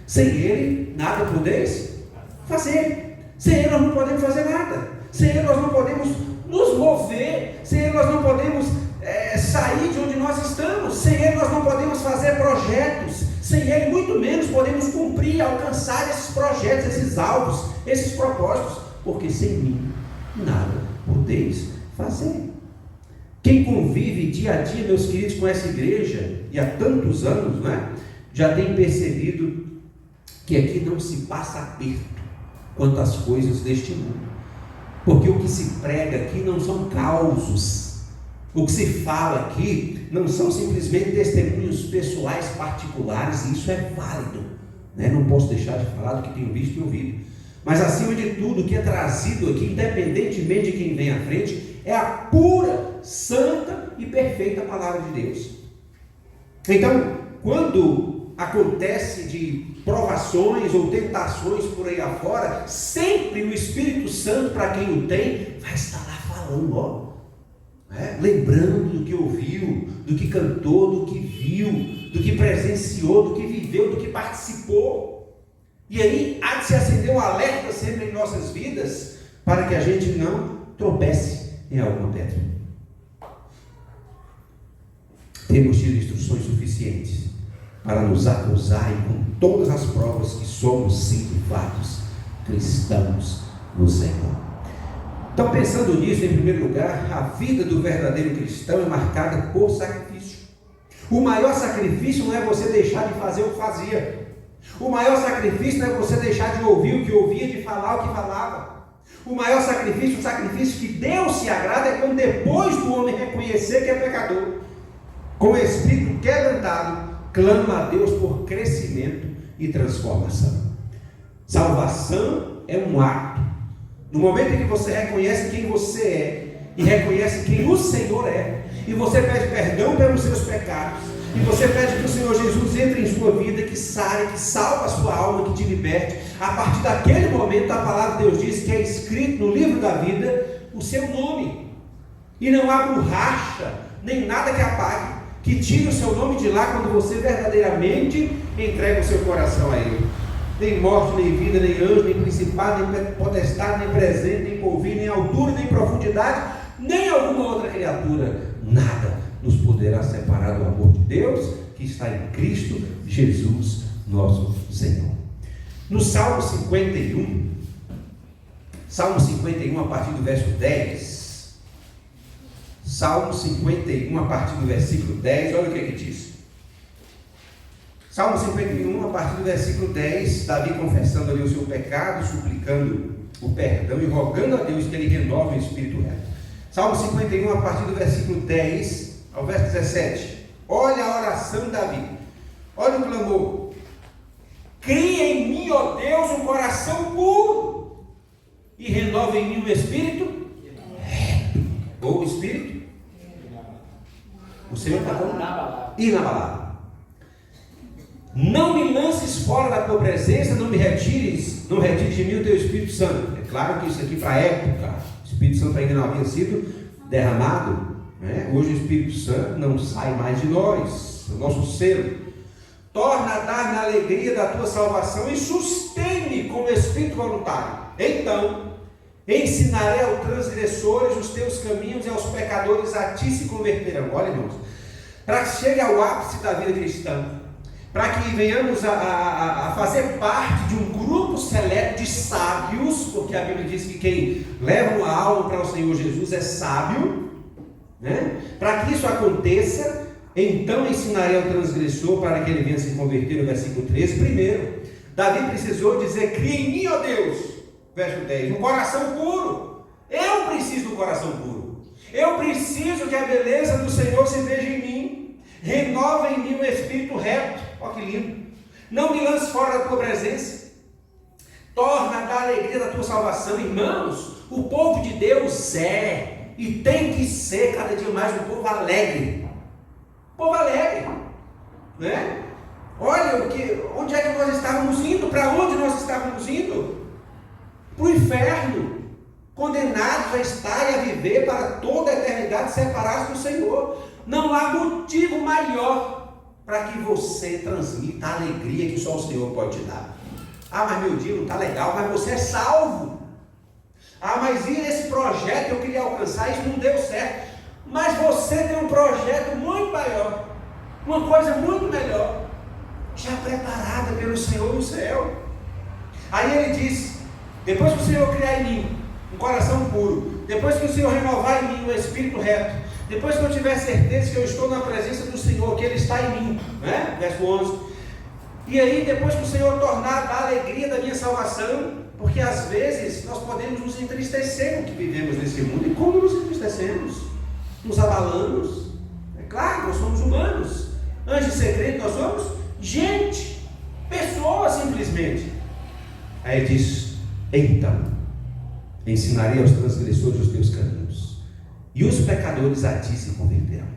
Sem Ele, nada podeis fazer. Sem Ele nós não podemos fazer nada. Sem Ele nós não podemos nos mover. Sem Ele nós não podemos sair de onde nós estamos. Sem Ele nós não podemos fazer projetos. Sem Ele, muito menos podemos cumprir, alcançar esses projetos, esses alvos, esses propósitos, porque sem mim nada podeis fazer. Quem convive dia a dia, meus queridos, com essa igreja, e há tantos anos, já tem percebido que aqui não se passa aperto quanto às coisas deste mundo, porque o que se prega aqui não são causos. O que se fala aqui não são simplesmente testemunhos pessoais particulares, e isso é válido, não posso deixar de falar do que tenho visto e ouvido, mas acima de tudo, o que é trazido aqui, independentemente de quem vem à frente, é a pura, santa e perfeita palavra de Deus. Então, quando acontece de provações ou tentações por aí afora, sempre o Espírito Santo, para quem o tem, vai estar lá falando, lembrando do que ouviu, do que cantou, do que viu, do que presenciou, do que viveu, do que participou. E aí há de se acender um alerta sempre em nossas vidas, para que a gente não tropece em alguma pedra. Temos tido instruções suficientes para nos acusar e com todas as provas que somos sim de fatos cristãos no Senhor. Então, pensando nisso, em primeiro lugar, a vida do verdadeiro cristão é marcada por sacrifício. O maior sacrifício não é você deixar de fazer o que fazia. O maior sacrifício não é você deixar de ouvir o que ouvia, de falar o que falava. O maior sacrifício, o sacrifício que Deus se agrada, é quando depois do homem reconhecer que é pecador, com o espírito quebrantado, clama a Deus por crescimento e transformação. Salvação é um ato. No momento em que você reconhece quem você é e reconhece quem o Senhor é, e você pede perdão pelos seus pecados, e você pede que o Senhor Jesus entre em sua vida, que sare, que salve a sua alma, que te liberte, a partir daquele momento a palavra de Deus diz que é escrito no livro da vida o seu nome. E não há borracha, nem nada que apague, que tire o seu nome de lá quando você verdadeiramente entrega o seu coração a Ele. Nem morte, nem vida, nem anjo, nem principado, nem potestade, nem presente, nem porvir, nem altura, nem profundidade, nem alguma outra criatura, nada nos poderá separar do amor de Deus que está em Cristo Jesus, nosso Senhor. No Salmo 51, a partir do verso 10, Salmo 51, a partir do versículo 10, olha o que diz. Salmo 51, a partir do versículo 10, Davi confessando ali o seu pecado, suplicando o perdão e rogando a Deus que Ele renove o espírito reto. Salmo 51, a partir do versículo 10 ao verso 17. Olha a oração de Davi, olha o clamor. Cria em mim, ó Deus, um coração puro e renova em mim um espírito reto. Ou o espírito? O Senhor está bom? Inabalável. Não me lances fora da tua presença, não retires de mim o teu Espírito Santo. É claro que isso aqui para a época, o Espírito Santo ainda não havia sido derramado, né? Hoje o Espírito Santo não sai mais de nós, o nosso selo. Torna a dar-me a alegria da tua salvação e sustém-me com o espírito voluntário. Então ensinarei aos transgressores os teus caminhos e aos pecadores a ti se converterão. Olha, irmãos, para que chegue ao ápice da vida cristã, para que venhamos a fazer parte de um grupo seleto de sábios, porque a Bíblia diz que quem leva uma alma para o Senhor Jesus é sábio, né? Para que isso aconteça, então ensinarei ao transgressor para que ele venha se converter, no versículo 13. Primeiro, Davi precisou dizer: cria em mim, ó Deus, verso 10, um coração puro. Eu preciso do coração puro, eu preciso que a beleza do Senhor se veja em mim, renova em mim um espírito reto. Olha que lindo. Não me lance fora da tua presença, torna a dar alegria da tua salvação. Irmãos, o povo de Deus é e tem que ser cada dia mais um povo alegre. Povo alegre, né? Olha onde é que nós estávamos indo, para onde nós estávamos indo? Para o inferno, condenados a estar e a viver para toda a eternidade separados do Senhor. Não há motivo maior para que você transmita a alegria que só o Senhor pode te dar. Ah, mas meu dia não está legal, mas você é salvo. Ah, mas e esse projeto que eu queria alcançar, isso não deu certo. Mas você tem um projeto muito maior, uma coisa muito melhor, já preparada pelo Senhor no céu. Aí ele diz: depois que o Senhor criar em mim um coração puro, depois que o Senhor renovar em mim um espírito reto, depois que eu tiver certeza que eu estou na presença do Senhor, que Ele está em mim, né? Verso 11. E aí, depois que o Senhor tornar a alegria da minha salvação, porque às vezes nós podemos nos entristecer com o que vivemos nesse mundo. E como nos entristecemos? Nos abalamos. É claro, nós somos humanos. Antes de ser crente, nós somos gente, pessoas simplesmente. Aí diz: então ensinarei aos transgressores os teus caminhos, e os pecadores a ti se converterão.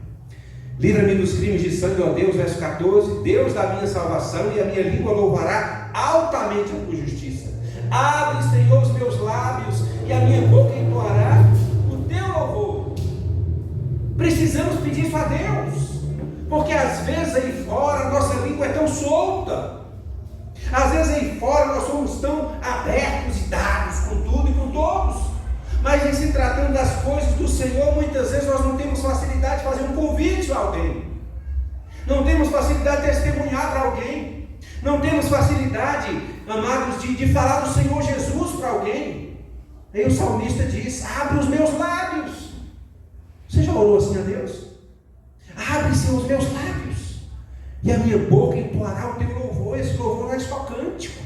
Livra-me dos crimes de sangue, ó Deus, verso 14, Deus da minha salvação, e a minha língua louvará altamente a tua justiça. Abre, Senhor, os meus lábios, e a minha boca entoará o teu louvor. Precisamos pedir isso a Deus, porque às vezes aí fora a nossa língua é tão solta, às vezes aí fora nós somos tão abertos e dados com tudo e com todos, mas em se tratando das coisas do Senhor, muitas vezes nós não temos facilidade de fazer um convite a alguém, não temos facilidade de testemunhar para alguém, não temos facilidade, amados, de falar do Senhor Jesus para alguém. Aí o salmista diz: abre os meus lábios. Você já orou assim a Deus? Abre-se os meus lábios, e a minha boca entoará o teu louvor. Esse louvor não é só cântico,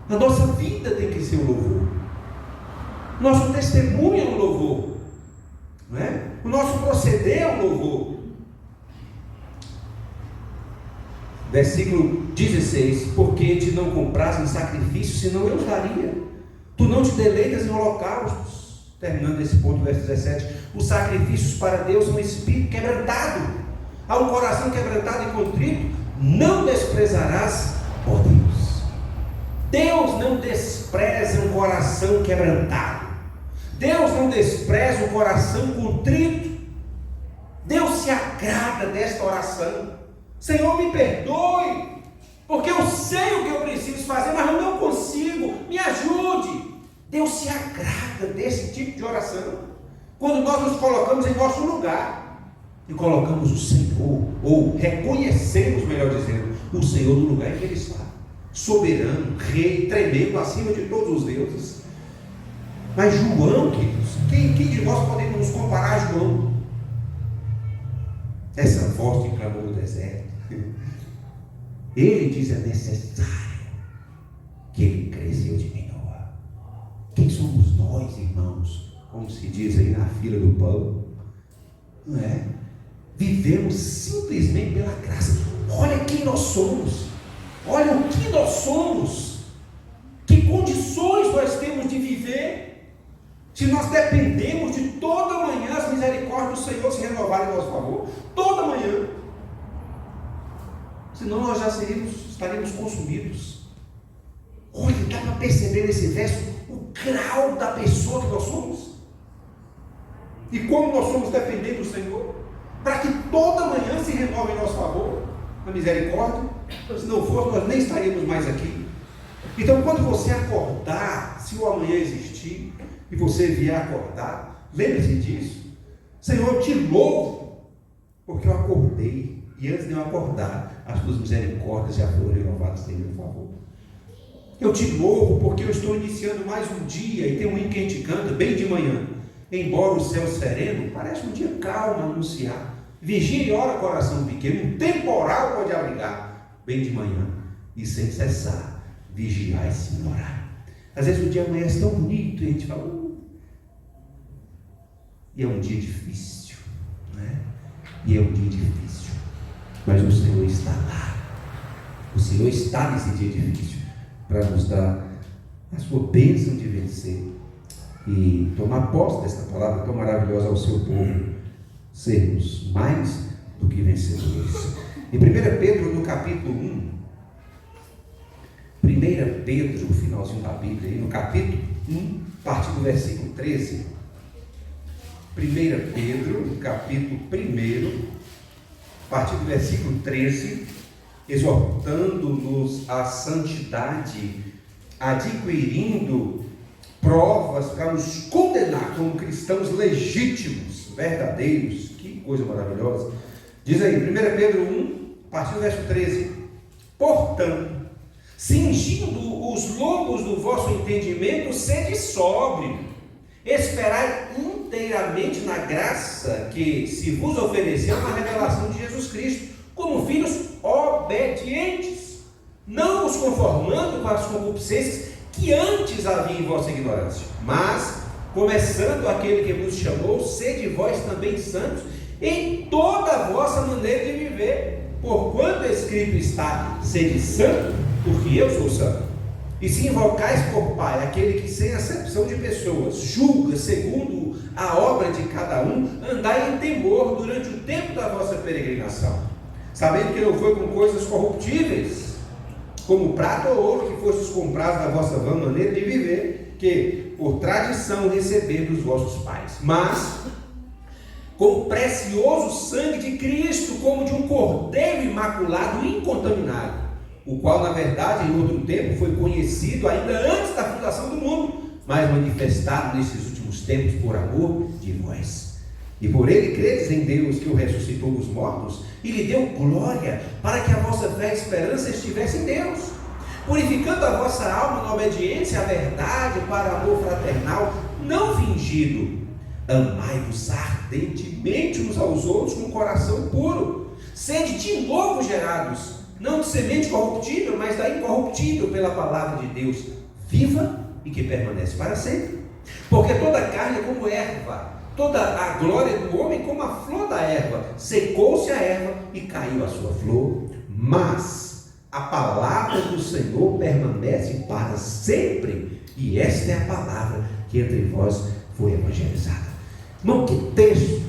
a nossa vida tem que ser um louvor, nosso testemunho é um louvor, não é? O nosso proceder é um louvor. Versículo 16: porque te não compras em sacrifício, senão eu os daria. Tu não te deleitas em holocaustos. Terminando esse ponto, verso 17: os sacrifícios para Deus são um espírito quebrantado, há um coração quebrantado e contrito, não desprezarás, ó Deus. Deus não despreza um coração quebrantado. Deus não despreza o coração contrito. Deus se agrada desta oração. Senhor, me perdoe, porque eu sei o que eu preciso fazer, mas eu não consigo, me ajude. Deus se agrada desse tipo de oração, quando nós nos colocamos em nosso lugar, e colocamos o Senhor, ou reconhecemos, melhor dizendo, o Senhor no lugar em que Ele está, soberano, rei, tremendo acima de todos os deuses. Mas João, queridos, quem de nós podemos nos comparar a João? Essa voz que clamou no deserto. Ele diz: é necessário que ele cresça e eu diminua. Quem somos nós, irmãos? Como se diz aí na fila do pão, não é? Vivemos simplesmente pela graça. Olha quem nós somos, olha o que nós somos, que condições nós temos de viver, se nós dependemos de toda manhã as misericórdias do Senhor se renovarem em nosso favor, toda manhã, senão nós já estaríamos consumidos. Olha, dá para perceber nesse verso o grau da pessoa que nós somos, e como nós somos dependentes do Senhor, para que toda manhã se renove em nosso favor, a misericórdia. Se não fosse, nós nem estaríamos mais aqui. Então, quando você acordar, se o amanhã existir, e você vier acordar, lembre-se disso: Senhor, eu te louvo, porque eu acordei, e antes de eu acordar, as tuas misericórdias já foram renovadas em meu favor. Eu te louvo porque eu estou iniciando mais um dia, e tem um hino que a gente canta bem de manhã. Embora o céu sereno, parece um dia calmo anunciar. Vigia e ora, coração pequeno, um temporal pode abrigar. Bem de manhã, e sem cessar, vigiar e se orar. Às vezes o dia amanhece tão bonito e a gente fala, e é um dia difícil, né? E é um dia difícil, mas o Senhor está lá. O Senhor está nesse dia difícil para nos dar a sua bênção de vencer e tomar posse dessa palavra tão maravilhosa ao seu povo, sermos mais do que vencedores. Em 1 Pedro, no capítulo 1, 1 Pedro, no finalzinho da Bíblia, aí, no capítulo 1, a partir do versículo 13. 1 Pedro, no capítulo 1, a partir do versículo 13, exortando-nos à santidade, adquirindo provas para nos condenar como cristãos legítimos, verdadeiros. Que coisa maravilhosa. Diz aí, 1 Pedro 1, a partir do verso 13: portanto, cingindo os lombos do vosso entendimento, sede sóbrio, esperai inteiramente na graça que se vos ofereceu na revelação de Jesus Cristo, como filhos obedientes, não vos conformando com as concupiscências que antes havia em vossa ignorância, mas, começando aquele que vos chamou, sede vós também santos em toda a vossa maneira de viver, porquanto escrito está: sede santo, porque eu sou santo. E se invocais por Pai aquele que sem acepção de pessoas julga segundo a obra de cada um, andai em temor durante o tempo da vossa peregrinação, sabendo que não foi com coisas corruptíveis, como prata ou ouro, que fostes comprados da vossa vã maneira de viver, que por tradição receber dos vossos pais, mas com o precioso sangue de Cristo, como de um cordeiro imaculado e incontaminado, o qual na verdade em outro tempo foi conhecido ainda antes da fundação do mundo, mas manifestado nesses últimos tempos por amor de vós. E por ele credes em Deus, que o ressuscitou dos mortos e lhe deu glória, para que a vossa fé e esperança estivesse em Deus, purificando a vossa alma na obediência à verdade para amor fraternal não fingido. Amai-vos ardentemente uns aos outros com coração puro, sede de novo gerados, não de semente corruptível, mas da incorruptível, pela palavra de Deus, viva e que permanece para sempre. Porque toda a carne é como erva, toda a glória do homem como a flor da erva. Secou-se a erva e caiu a sua flor, mas a palavra do Senhor permanece para sempre. E esta é a palavra que entre vós foi evangelizada. Irmão, que texto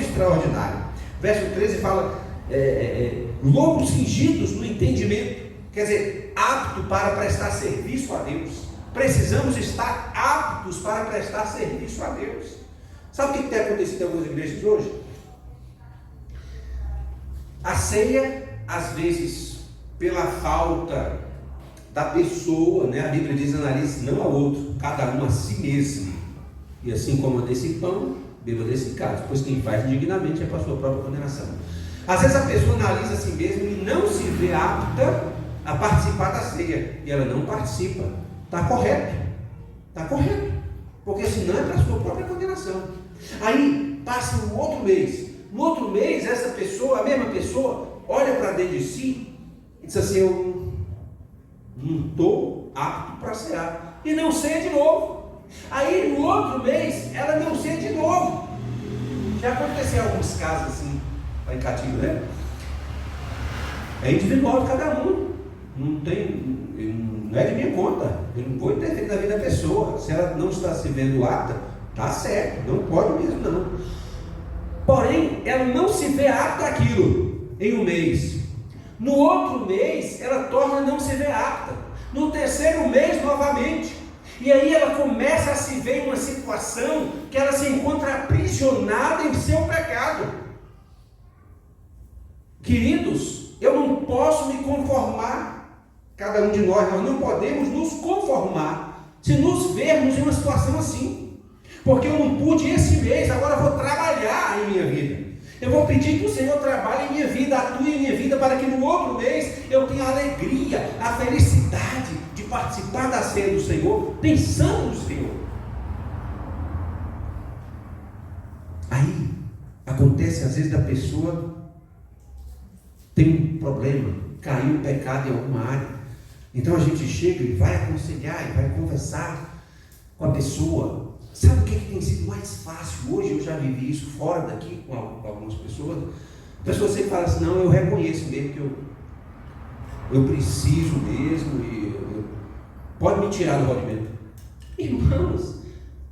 extraordinário. Verso 13 fala: lombos cingidos no entendimento, quer dizer, apto para prestar serviço a Deus, precisamos estar aptos para prestar serviço a Deus. Sabe o que tem acontecido em algumas igrejas hoje? A ceia, às vezes, pela falta da pessoa, né? A Bíblia diz: analise não ao outro, cada um a si mesmo. E assim como desse pão, beba desse cálice, pois quem faz indignamente é para a sua própria condenação. Às vezes a pessoa analisa a si mesma e não se vê apta a participar da ceia, e ela não participa. Está correto, porque senão é para a sua própria condenação. Aí passa um outro mês. No outro mês, essa pessoa, a mesma pessoa, olha para dentro de si e diz assim: eu não estou apto para cear, e não ceia de novo. Aí no outro mês, ela não ceia de novo. Já aconteceu alguns casos assim, lá em Catiba, né? É individual de cada um. Não é de minha conta. Eu não vou interferir na vida da pessoa. Se ela não está se vendo apta, está certo, não pode mesmo não. Porém, ela não se vê apta àquilo em um mês. No outro mês, ela torna a não se ver apta. No terceiro mês, novamente. E aí ela começa a se ver em uma situação que ela se encontra aprisionada em seu pecado. Queridos, eu não posso me conformar. Cada um de nós não podemos nos conformar se nos vermos em uma situação assim. Porque eu não pude esse mês, agora vou trabalhar em minha vida. Eu vou pedir que o Senhor trabalhe em minha vida, atue em minha vida, para que no outro mês eu tenha a alegria, a felicidade de participar da ceia do Senhor, pensando no Senhor. Aí, acontece às vezes da pessoa tem um problema, caiu um pecado em alguma área. Então a gente chega e vai aconselhar e vai conversar com a pessoa. Sabe o que tem sido mais fácil hoje? Eu já vivi isso fora daqui com algumas pessoas. A pessoa sempre fala assim: não, eu reconheço mesmo que eu preciso mesmo, pode me tirar do rolimento. Irmãos,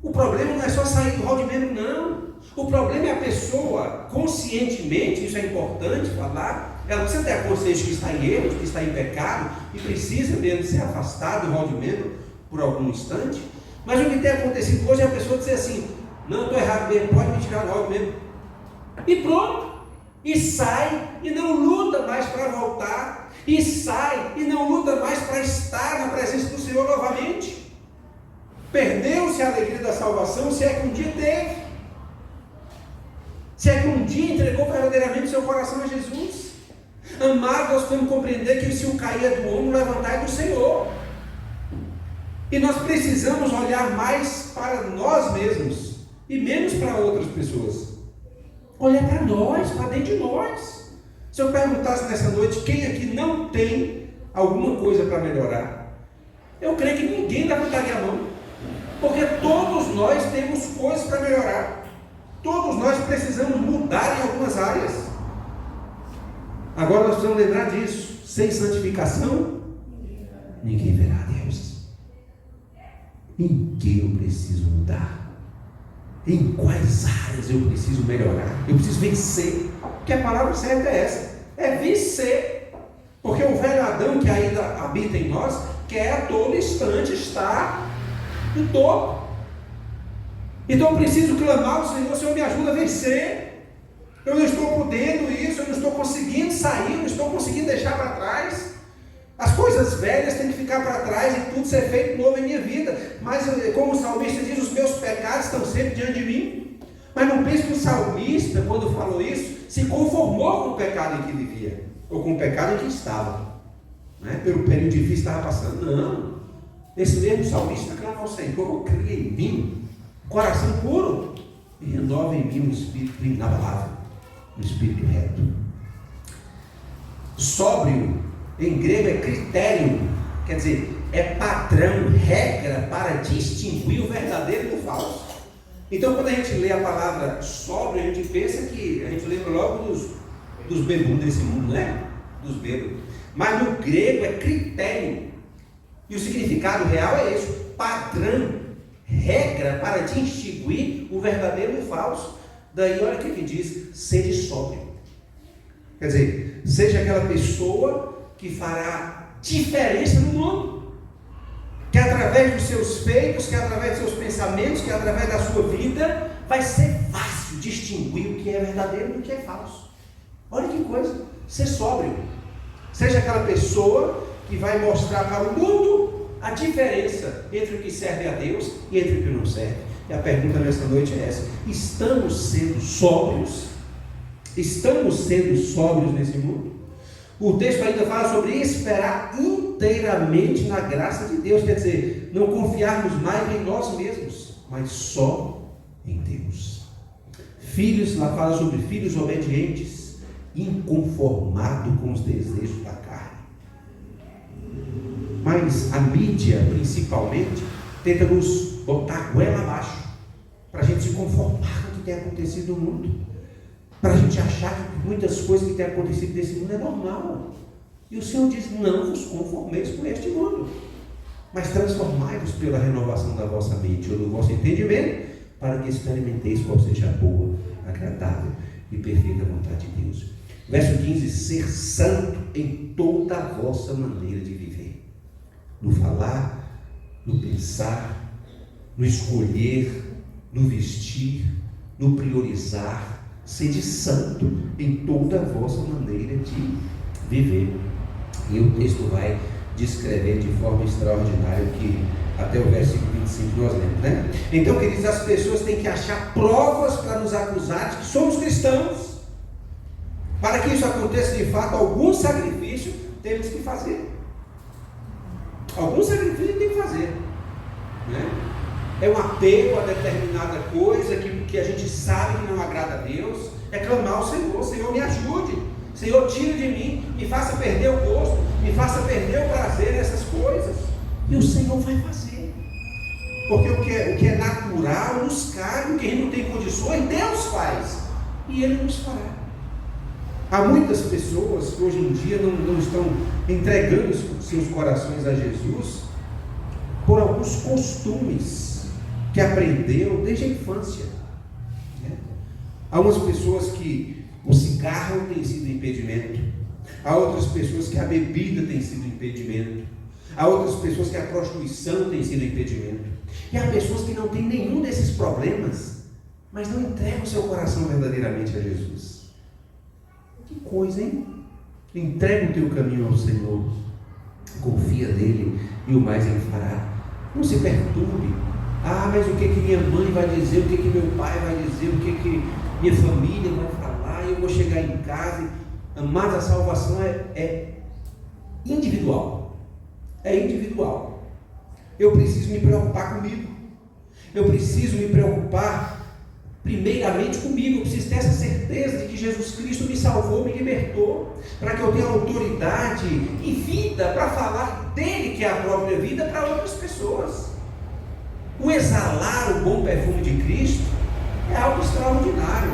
o problema não é só sair do rolimento, não. O problema é a pessoa conscientemente, isso é importante falar, ela precisa ter a consciência que está em erro, que está em pecado e precisa mesmo ser afastada do rolimento por algum instante. Mas o que tem acontecido hoje é a pessoa dizer assim: não, estou errado mesmo, pode me tirar do rolimento. E pronto. E sai e não luta mais para voltar. E sai e não luta mais para estar na presença do Senhor novamente. Perdeu-se a alegria da salvação, se é que um dia teve. Se é que um dia entregou verdadeiramente seu coração a Jesus. Amado, nós podemos compreender que se o cair é do homem, o levantar é do Senhor. E nós precisamos olhar mais para nós mesmos e menos para outras pessoas. Olhar para nós, para dentro de nós. Se eu perguntasse nessa noite quem aqui não tem alguma coisa para melhorar, eu creio que ninguém levantaria a mão, porque todos nós temos coisas para melhorar. Todos nós precisamos mudar em algumas áreas. Agora nós precisamos lembrar disso: sem santificação ninguém verá a Deus. Em que eu preciso mudar? Em quais áreas eu preciso melhorar? Eu preciso vencer. Porque a palavra certa é essa: é vencer. Porque o velho Adão que ainda habita em nós quer a todo instante estar no topo. Então eu preciso clamar ao Senhor: Senhor, me ajuda a vencer. Eu não estou podendo isso, eu não estou conseguindo sair, eu não estou conseguindo deixar para trás. As coisas velhas têm que ficar para trás e tudo ser feito novo em minha vida. Mas como o salmista diz, os meus pecados estão sempre diante de mim. Mas não pense que o salmista, quando falou isso, se conformou com o pecado em que vivia, ou com o pecado em que estava, né? Pelo período difícil que estava passando. Não. Esse mesmo salmista clama ao Senhor: cria em mim coração puro e renova em mim um espírito inabalável, um espírito reto. Sóbrio em grego é critério, quer dizer, é padrão, regra para distinguir o verdadeiro do falso. Então quando a gente lê a palavra sóbrio, a gente pensa que, a gente lembra logo dos bebês desse mundo, né? Dos bêbados. Mas no grego é critério, e o significado real é esse: padrão, regra para distinguir o verdadeiro do falso. Daí olha o que ele diz: sede sóbrio. Quer dizer, seja aquela pessoa que fará diferença no mundo, que através dos seus feitos, que através dos seus pensamentos, que através da sua vida, vai ser fácil distinguir o que é verdadeiro do que é falso. Olha que coisa, ser sóbrio. Seja aquela pessoa que vai mostrar para o mundo a diferença entre o que serve a Deus e entre o que não serve. E a pergunta nesta noite é essa: estamos sendo sóbrios? Estamos sendo sóbrios nesse mundo? O texto ainda fala sobre esperar inteiramente na graça de Deus, quer dizer, não confiarmos mais em nós mesmos, mas só em Deus. Filhos, lá fala sobre filhos obedientes, inconformados com os desejos da carne. Mas a mídia, principalmente, tenta nos botar a goela abaixo, para a gente se conformar com o que tem acontecido no mundo, para a gente achar que muitas coisas que têm acontecido nesse mundo é normal. E o Senhor diz: não vos conformeis com este mundo, mas transformai-vos pela renovação da vossa mente ou do vosso entendimento, para que experimenteis qual seja a boa, agradável e perfeita vontade de Deus. Verso 15: ser santo em toda a vossa maneira de viver, no falar, no pensar, no escolher, no vestir, no priorizar. Sede santo em toda a vossa maneira de viver. E o texto vai descrever de forma extraordinária que até o versículo 25 nós lemos, né? Então, queridos, as pessoas têm que achar provas para nos acusar de que somos cristãos. Para que isso aconteça de fato, algum sacrifício temos que fazer. Algum sacrifício tem que fazer, né? É um apego a determinada coisa que a gente sabe que não agrada a Deus. É clamar ao Senhor: Senhor, me ajude, Senhor, tire de mim, me faça perder o gosto, me faça perder o prazer nessas coisas. E o Senhor vai fazer, porque o que é natural nos cabe, o que a gente não tem condições, Deus faz, e Ele nos fará. Há muitas pessoas que hoje em dia não estão entregando seus corações a Jesus por alguns costumes que aprendeu desde a infância, né? Há umas pessoas que o cigarro tem sido impedimento, há outras pessoas que a bebida tem sido impedimento, há outras pessoas que a prostituição tem sido impedimento, e há pessoas que não têm nenhum desses problemas, mas não entregam o seu coração verdadeiramente a Jesus. Que coisa, hein? Entrega o teu caminho ao Senhor, confia nele e o mais Ele fará. Não se perturbe. Ah, mas o que minha mãe vai dizer, o que meu pai vai dizer, o que minha família vai falar, eu vou chegar em casa. Mas a salvação é individual. É individual. Eu preciso me preocupar comigo. Eu preciso me preocupar primeiramente comigo. Eu preciso ter essa certeza de que Jesus Cristo me salvou, me libertou, para que eu tenha autoridade e vida para falar dele, que é a própria vida, para outras pessoas. O exalar o bom perfume de Cristo é algo extraordinário.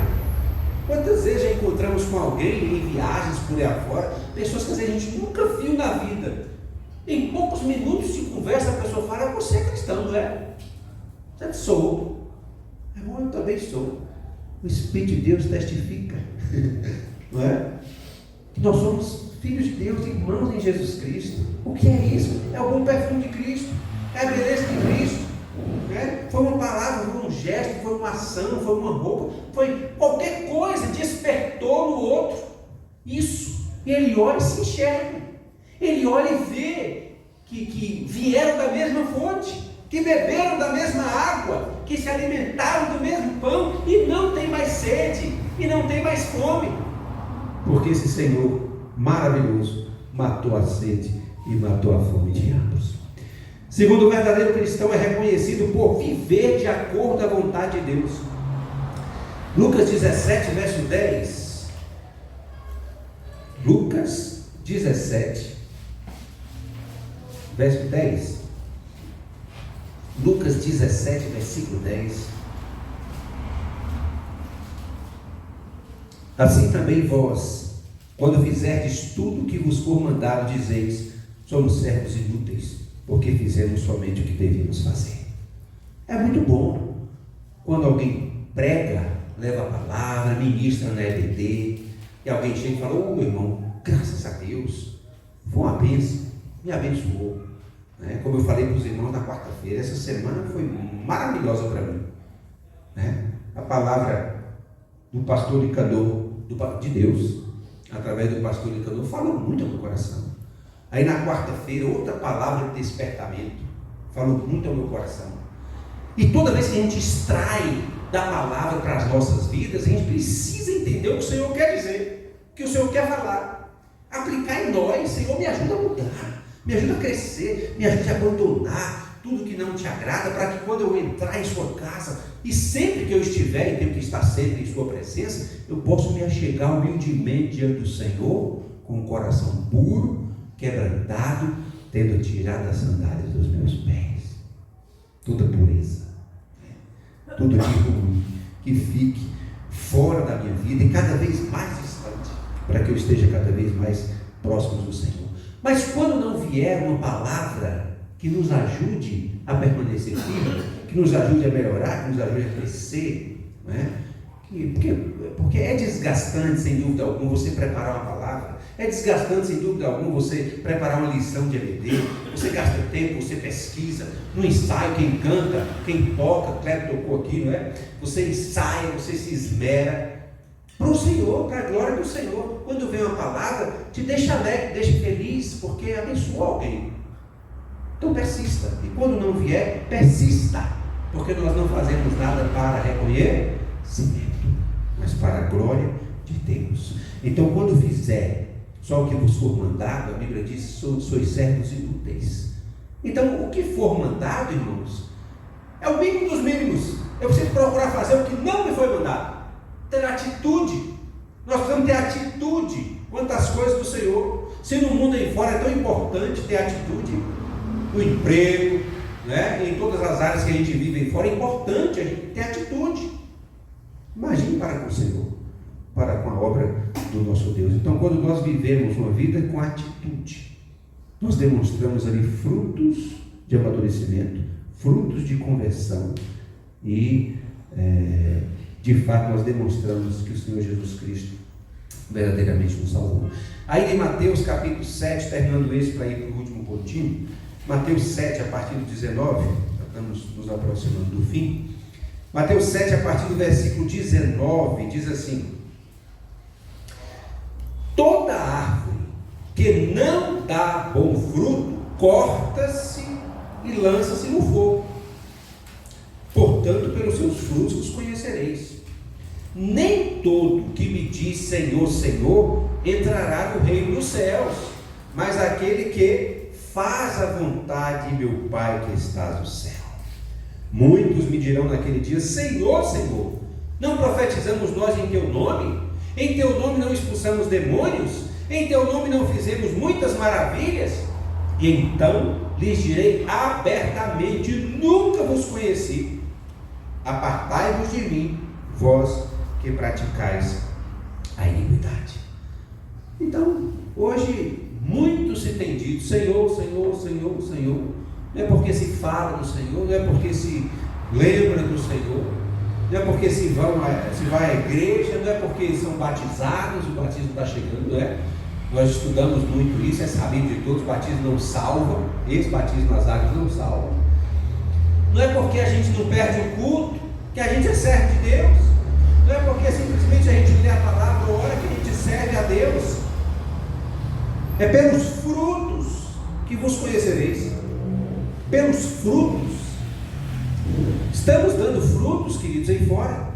Quantas vezes já encontramos com alguém em viagens por aí afora, pessoas que a gente nunca viu na vida, em poucos minutos de conversa a pessoa fala: você é cristão, não é? Eu sou. É bom, eu também sou. O Espírito de Deus testifica, não é? Que nós somos filhos de Deus, irmãos em Jesus Cristo. O que é isso? É o bom perfume de Cristo, é a beleza de Cristo. Foi uma palavra, foi um gesto, foi uma ação, foi uma roupa, foi qualquer coisa, despertou no outro isso, e ele olha e se enxerga, ele olha e vê que vieram da mesma fonte, que beberam da mesma água, que se alimentaram do mesmo pão, e não tem mais sede, e não tem mais fome, porque esse Senhor maravilhoso matou a sede e matou a fome de ambos. Segundo, o verdadeiro cristão é reconhecido por viver de acordo com a vontade de Deus. Lucas 17, verso 10. Lucas 17, verso 10. Lucas 17, versículo 10. Assim também vós, quando fizerdes tudo o que vos for mandado, dizeis: somos servos inúteis, porque fizemos somente o que devíamos fazer. É muito bom quando alguém prega, leva a palavra, ministra na EBD, e alguém chega e fala: ô meu irmão, graças a Deus, foi uma bênção, me abençoou. né? Como eu falei para os irmãos na quarta-feira, essa semana foi maravilhosa para mim, né? A palavra do pastor Nicanor, de Deus, através do pastor Nicanor, falou muito ao meu coração. Aí na quarta-feira, outra palavra de despertamento, falou muito ao meu coração. E toda vez que a gente extrai da palavra para as nossas vidas, a gente precisa entender o que o Senhor quer dizer, o que o Senhor quer falar, aplicar em nós. Senhor, me ajuda a mudar, me ajuda a crescer, me ajuda a abandonar tudo que não te agrada, para que quando eu entrar em sua casa, e sempre que eu estiver, e tenho que estar sempre em sua presença, eu possa me achegar humildemente diante do Senhor, com um coração puro, quebrantado, tendo tirado as sandálias dos meus pés. Toda pureza, tudo de ruim, que fique fora da minha vida e cada vez mais distante, para que eu esteja cada vez mais próximo do Senhor. Mas quando não vier uma palavra que nos ajude a permanecer firme, que nos ajude a melhorar, que nos ajude a crescer, né? Porque é desgastante, sem dúvida alguma, você preparar uma palavra, é desgastante, sem dúvida alguma, você preparar uma lição de EBD, você gasta tempo, você pesquisa, no ensaio, quem canta, quem toca, Cleber tocou aqui, não é? Você ensaia, você se esmera, para o Senhor, para a glória do Senhor. Quando vem uma palavra, te deixa alegre, deixa feliz, porque abençoa alguém. Então persista, e quando não vier, persista, porque nós não fazemos nada para reconhecimento, mas para a glória de Deus. Então quando fizer só o que vos for mandado, a Bíblia diz, sois servos inúteis. Então o que for mandado, irmãos, é o mínimo dos mínimos. Eu preciso procurar fazer o que não me foi mandado, ter atitude. Nós precisamos ter atitude quanto às coisas do Senhor. Se no mundo aí fora é tão importante ter atitude, no emprego, né? Em todas as áreas que a gente vive aí fora, é importante a gente ter atitude. Imagine para com o Senhor, para com a obra do nosso Deus. Então, quando nós vivemos uma vida com atitude, nós demonstramos ali frutos de amadurecimento, frutos de conversão e, de fato, nós demonstramos que o Senhor Jesus Cristo verdadeiramente nos salvou. Aí em Mateus capítulo 7, terminando esse para ir para o último pontinho, Mateus 7, a partir do 19, estamos nos aproximando do fim. Mateus 7, a partir do versículo 19, diz assim: toda árvore que não dá bom fruto, corta-se e lança-se no fogo. Portanto, pelos seus frutos os conhecereis. Nem todo que me diz Senhor, Senhor, entrará no reino dos céus, mas aquele que faz a vontade de meu Pai que estás no céu. Muitos me dirão naquele dia: Senhor, Senhor, não profetizamos nós em teu nome? Em teu nome não expulsamos demônios? Em teu nome não fizemos muitas maravilhas? E então lhes direi abertamente: nunca vos conheci. Apartai-vos de mim, vós que praticais a iniquidade. Então, hoje muito se tem dito Senhor, Senhor, Senhor, Senhor. Não é porque se fala do Senhor, não é porque se lembra do Senhor, não é porque se vai à igreja, não é porque são batizados, o batismo está chegando, não é? Nós estudamos muito isso, é sabido de todos, o batismo não salva, esse batismo nas águas não salva. Não é porque a gente não perde o culto, que a gente é servo de Deus, não é porque simplesmente a gente lê a palavra, ora, que a gente serve a Deus. É pelos frutos que vos conhecereis. Pelos frutos. Estamos dando frutos, queridos, aí fora.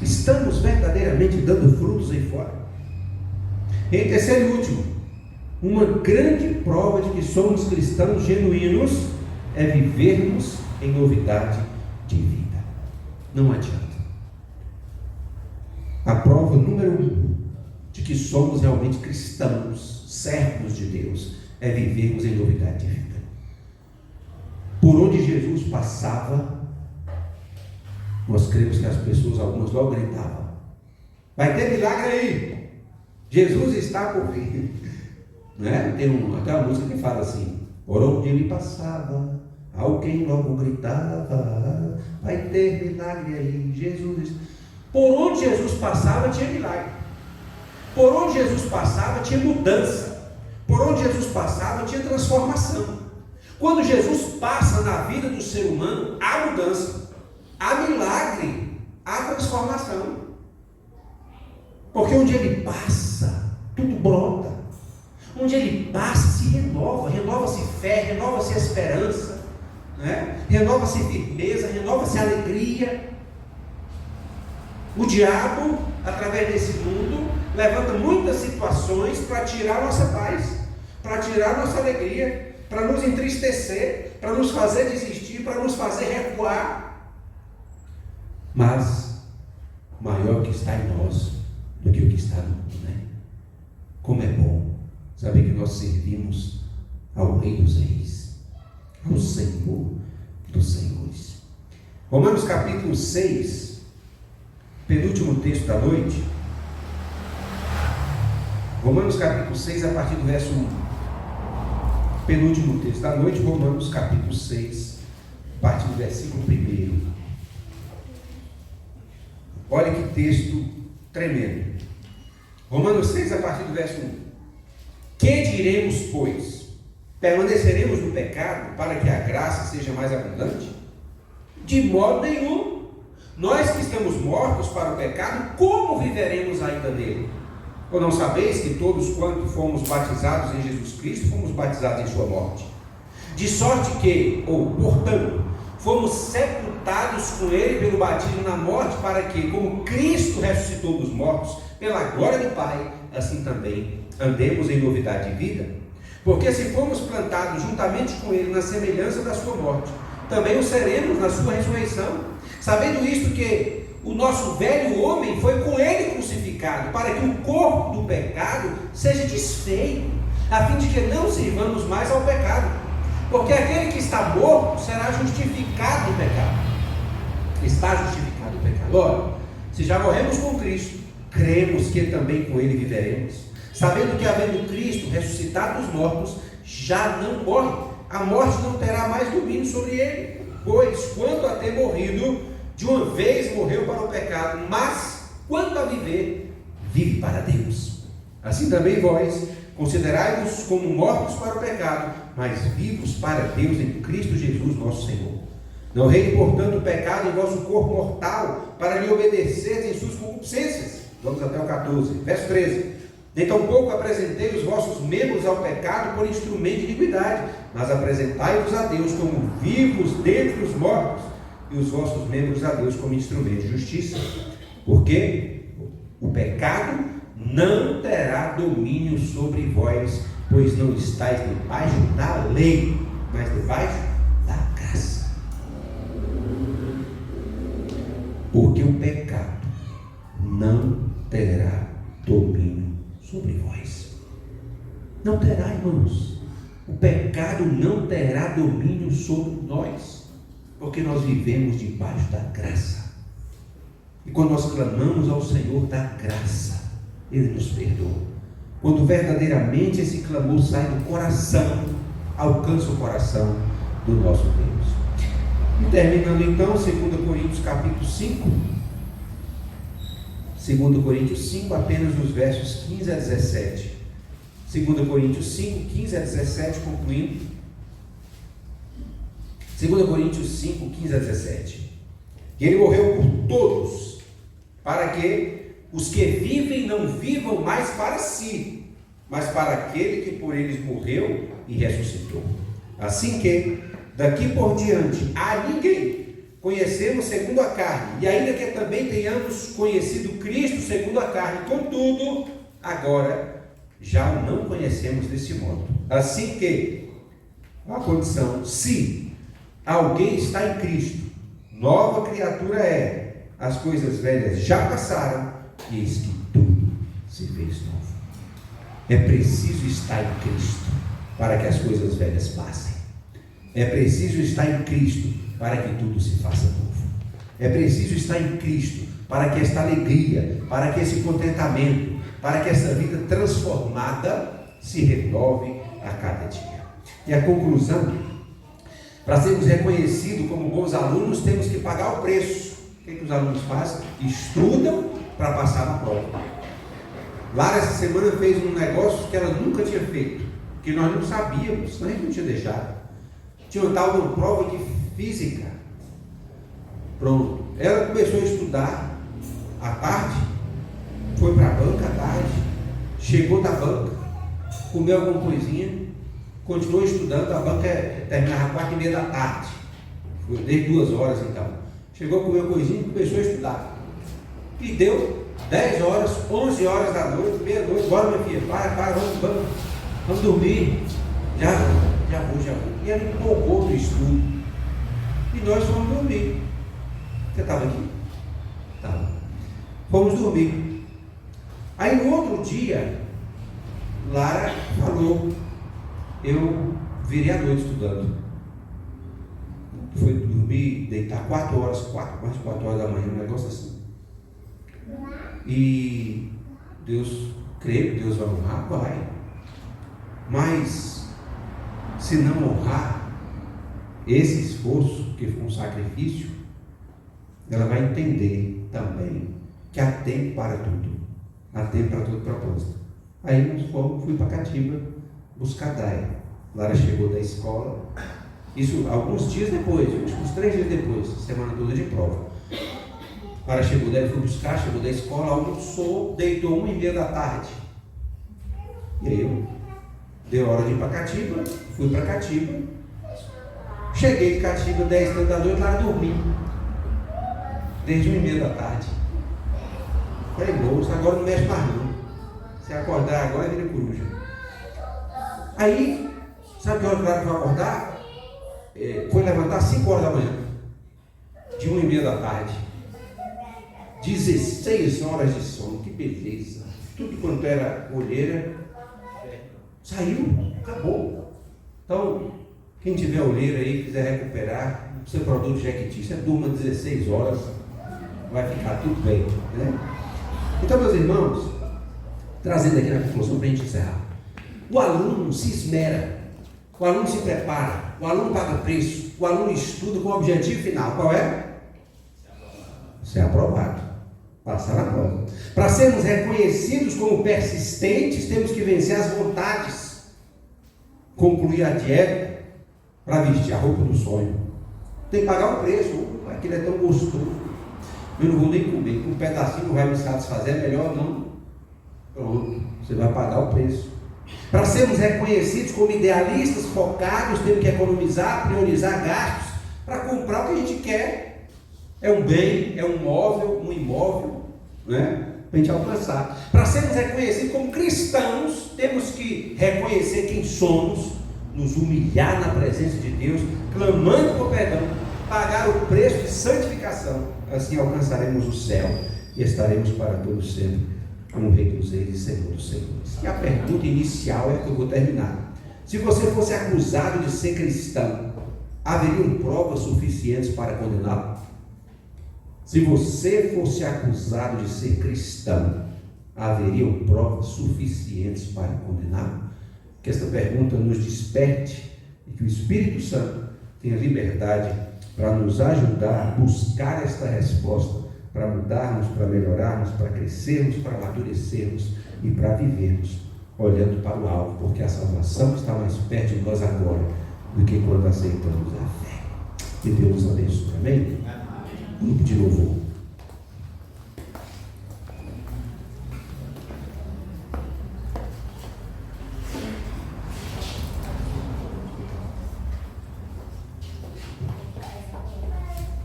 Estamos verdadeiramente dando frutos aí fora. Em terceiro e último, uma grande prova de que somos cristãos genuínos é vivermos em novidade de vida. Não adianta. A prova número 1 de que somos realmente cristãos, servos de Deus, é vivermos em novidade de vida. Por onde Jesus passava, nós cremos que as pessoas, algumas logo gritavam: vai ter milagre aí, Jesus está por vir, né? Tem até uma música que fala assim: por onde ele passava, alguém logo gritava, vai ter milagre aí, Jesus. Por onde Jesus passava tinha milagre, por onde Jesus passava tinha mudança, por onde Jesus passava tinha transformação, Quando Jesus passa na vida do ser humano, há mudança, há milagre, há transformação. Porque onde ele passa, tudo brota. Onde ele passa, se renova. Renova-se fé, renova-se esperança, né? Renova-se firmeza, renova-se alegria. O diabo, através desse mundo, levanta muitas situações para tirar nossa paz, para tirar nossa alegria, para nos entristecer, para nos fazer desistir, para nos fazer recuar. Mas maior que está em nós do que o que está no mundo, né? Como é bom saber que nós servimos ao Rei dos Reis, ao Senhor dos Senhores. Romanos capítulo 6, penúltimo texto da noite. Romanos capítulo 6, a partir do verso 1. Penúltimo texto da noite, Romanos capítulo 6, a partir do versículo 1. Olha que texto tremendo. Romanos 6, a partir do verso 1. Que diremos, pois? Permaneceremos no pecado para que a graça seja mais abundante? De modo nenhum. Nós que estamos mortos para o pecado, como viveremos ainda nele? Ou não sabeis que todos quanto fomos batizados em Jesus Cristo, fomos batizados em sua morte? De sorte que, ou portanto, fomos sepultados com ele pelo batismo na morte, para que, como Cristo ressuscitou dos mortos, pela glória do Pai, assim também andemos em novidade de vida. Porque se fomos plantados juntamente com ele na semelhança da sua morte, também o seremos na sua ressurreição, sabendo isto que o nosso velho homem foi com ele crucificado, para que o corpo do pecado seja desfeito, a fim de que não sirvamos mais ao pecado. Porque aquele que está morto será justificado do pecado. Está justificado do pecado. Ora, se já morremos com Cristo, cremos que também com ele viveremos, sabendo que, havendo Cristo ressuscitado dos mortos, já não morre. A morte não terá mais domínio sobre ele, pois quanto a ter morrido, de uma vez morreu para o pecado, mas quanto a viver, vive para Deus. Assim também vós, considerai-vos como mortos para o pecado, mas vivos para Deus em Cristo Jesus nosso Senhor. Não reine, portanto, o pecado em vosso corpo mortal, para lhe obedecer em suas concupiscências. Vamos até o 14, verso 13. Nem tampouco apresentei os vossos membros ao pecado por instrumento de iniquidade, mas apresentai-vos a Deus como vivos dentre os mortos, e os vossos membros a Deus como instrumento de justiça. Porque o pecado não terá domínio sobre vós, pois não estáis debaixo da lei, mas debaixo da graça. Porque o pecado não terá domínio sobre vós. Não terá, irmãos. O pecado não terá domínio sobre nós, porque nós vivemos debaixo da graça. E quando nós clamamos ao Senhor da graça, Ele nos perdoa. Quando verdadeiramente esse clamor sai do coração, alcança o coração do nosso Deus. E terminando então, 2 Coríntios capítulo 5. 2 Coríntios 5, apenas nos versos 15 a 17. 2 Coríntios 5, 15 a 17, concluindo. 2 Coríntios 5, 15 a 17. Que ele morreu por todos, para que os que vivem não vivam mais para si, mas para aquele que por eles morreu e ressuscitou. Assim que, daqui por diante, a ninguém conhecemos segundo a carne, e ainda que também tenhamos conhecido Cristo segundo a carne, contudo, agora já o não conhecemos desse modo. Assim que, a condição, se alguém está em Cristo, nova criatura é, as coisas velhas já passaram, e eis que tudo se fez novo. É preciso estar em Cristo para que as coisas velhas passem. É preciso estar em Cristo para que tudo se faça novo. É preciso estar em Cristo para que esta alegria, para que esse contentamento, para que essa vida transformada se renove a cada dia. E a conclusão: para sermos reconhecidos como bons alunos, temos que pagar o preço. O que os alunos fazem? Estudam para passar na prova. Lara essa semana fez um negócio que ela nunca tinha feito, que nós não sabíamos, nós não tinha deixado. Tinha uma tal de uma prova de física. Pronto. Ela começou a estudar à tarde, foi para a banca à tarde, chegou da banca, comeu alguma coisinha, continuou estudando. A banca terminava às 4h30 da tarde. Foi desde 2 horas então. Chegou, comeu coisinha e começou a estudar. E deu 10 horas, 11 horas da noite, meia-noite. Bora, minha filha, para, vamos dormir. Já vou. E ela empolgou no estudo. E nós fomos dormir. Você estava aqui? Estava. Fomos dormir. Aí no outro dia, Lara falou: eu virei a noite estudando. Foi dormir, deitar 4 horas, mais de 4 horas da manhã, um negócio assim. E Deus, creio que Deus vai honrar, vai. Mas se não honrar esse esforço, que foi um sacrifício, ela vai entender também que há tempo para tudo, há tempo para todo propósito. Aí nós fui para Catiba buscar a Dai. Lara chegou da escola, isso alguns dias depois, uns 3 dias depois, semana toda de prova. Lara chegou daí, foi buscar, chegou da escola, almoçou, deitou 1h30 da tarde. E aí deu hora de ir para Catiba, fui para Catiba, cheguei de Catiba 10h30 da noite, Lara dormindo. Desde 1h30 da tarde. Falei, moço, agora não mexe mais não. Se acordar agora, vira coruja. Aí, sabe que hora que Lara foi acordar? Foi levantar às 5 horas da manhã. De 1h30 da tarde. 16 horas de sono, que beleza. Tudo quanto era olheira, saiu, acabou. Então, quem tiver olheira aí, quiser recuperar, o seu produto Jequiti, você durma 16 horas, vai ficar tudo bem, né? Então, meus irmãos, trazendo aqui na conclusão para a gente encerrar, o aluno se esmera, o aluno se prepara, o aluno paga preço, o aluno estuda com o objetivo final. Qual é? Ser aprovado, passar na prova. Para sermos reconhecidos como persistentes, temos que vencer as vontades, concluir a dieta, para vestir a roupa do sonho. Tem que pagar o preço. Aquilo é tão gostoso, eu não vou nem comer, um pedacinho não vai me satisfazer, é melhor não. Pronto, você vai pagar o preço. Para sermos reconhecidos como idealistas focados, temos que economizar, priorizar gastos para comprar o que a gente quer. É um bem, é um móvel, um imóvel, né? Para a gente alcançar. Para sermos reconhecidos como cristãos, temos que reconhecer quem somos, nos humilhar na presença de Deus, clamando por perdão, pagar o preço de santificação. Assim alcançaremos o céu e estaremos para todo sempre como Rei dos Reis e Senhor dos Senhores. E a pergunta inicial é que eu vou terminar. Se você fosse acusado de ser cristão, haveriam provas suficientes para condená-lo? Se você fosse acusado de ser cristão, haveriam provas suficientes para condená-lo? Que esta pergunta nos desperte e que o Espírito Santo tenha liberdade para nos ajudar a buscar esta resposta, para mudarmos, para melhorarmos, para crescermos, para amadurecermos e para vivermos olhando para o alvo, porque a salvação está mais perto de nós agora do que quando aceitamos a fé. Que Deus nos abençoe. Amém? Grupo de louvor.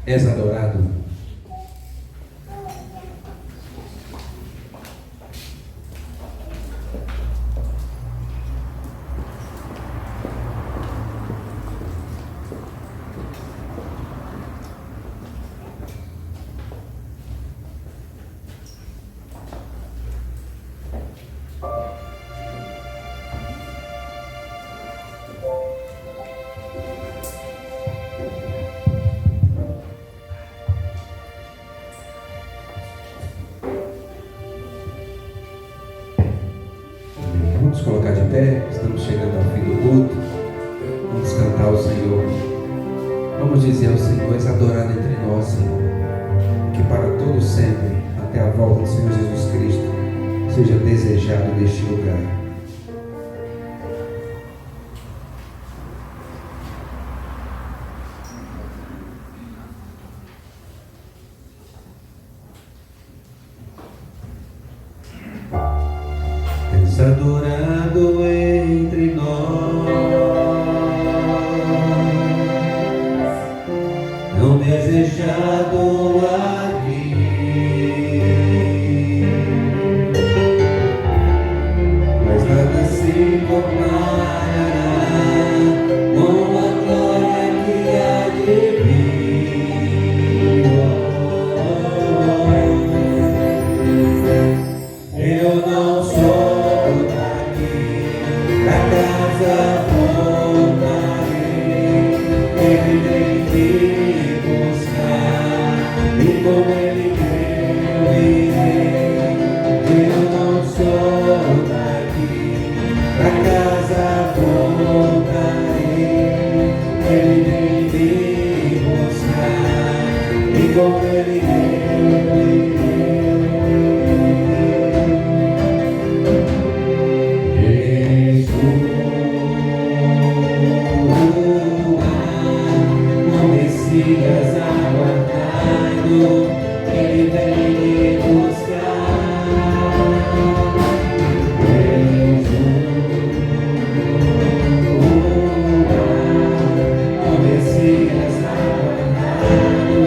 És adorado. Vamos colocar de pé, estamos chegando ao fim do culto. Vamos cantar ao Senhor. Vamos dizer ao Senhor: és adorado entre nós, Senhor. Que para todo sempre, até a volta do Senhor Jesus Cristo, seja desejado neste lugar. adorando entre nós, não desejado aqui, mas nada se comparará com a glória que há de vir. Eu não sou daqui, pra casa voltarei, ele vem me buscar, e com ele eu irei. Eu não sou daqui, pra casa voltarei, ele vem me buscar, e com ele eu irei. Messias aguardado, ele vem me buscar. O Messias aguardado,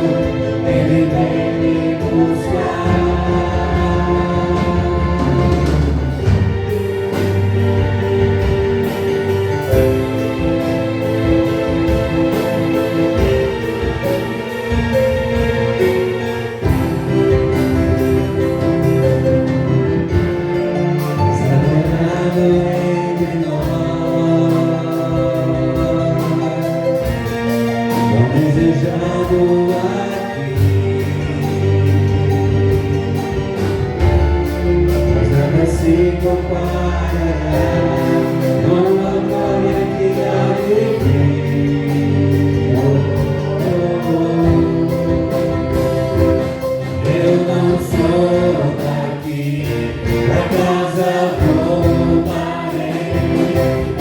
ele vem me buscar. Desejado aqui, mas nada se comparará com a glória que há de vir. Eu não sou daqui, pra casa voltarei,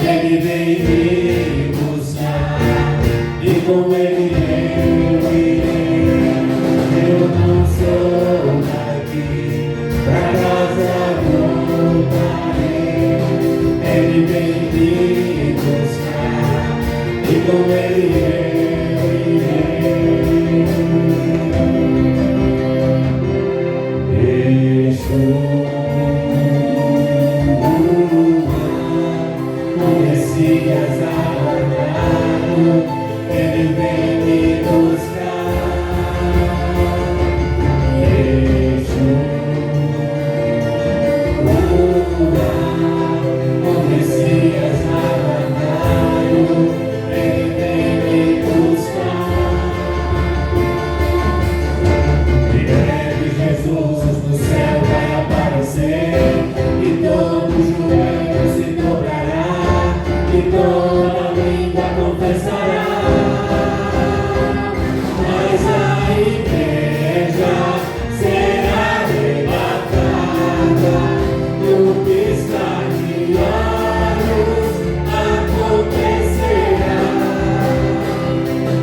ele vem me buscar, e com ele eu irei. Eu não sou daqui, pra casa voltarei, ele vem me buscar, e com ele eu irei. O Messias aguardado, ele vem me buscar. O Messias aguardado, ele vem me buscar. Em breve Jesus no céu vai aparecer, e todo joelho se dobrará, e toda língua confessará. Mas a igreja será arrebatada, no piscar de olhos acontecerá.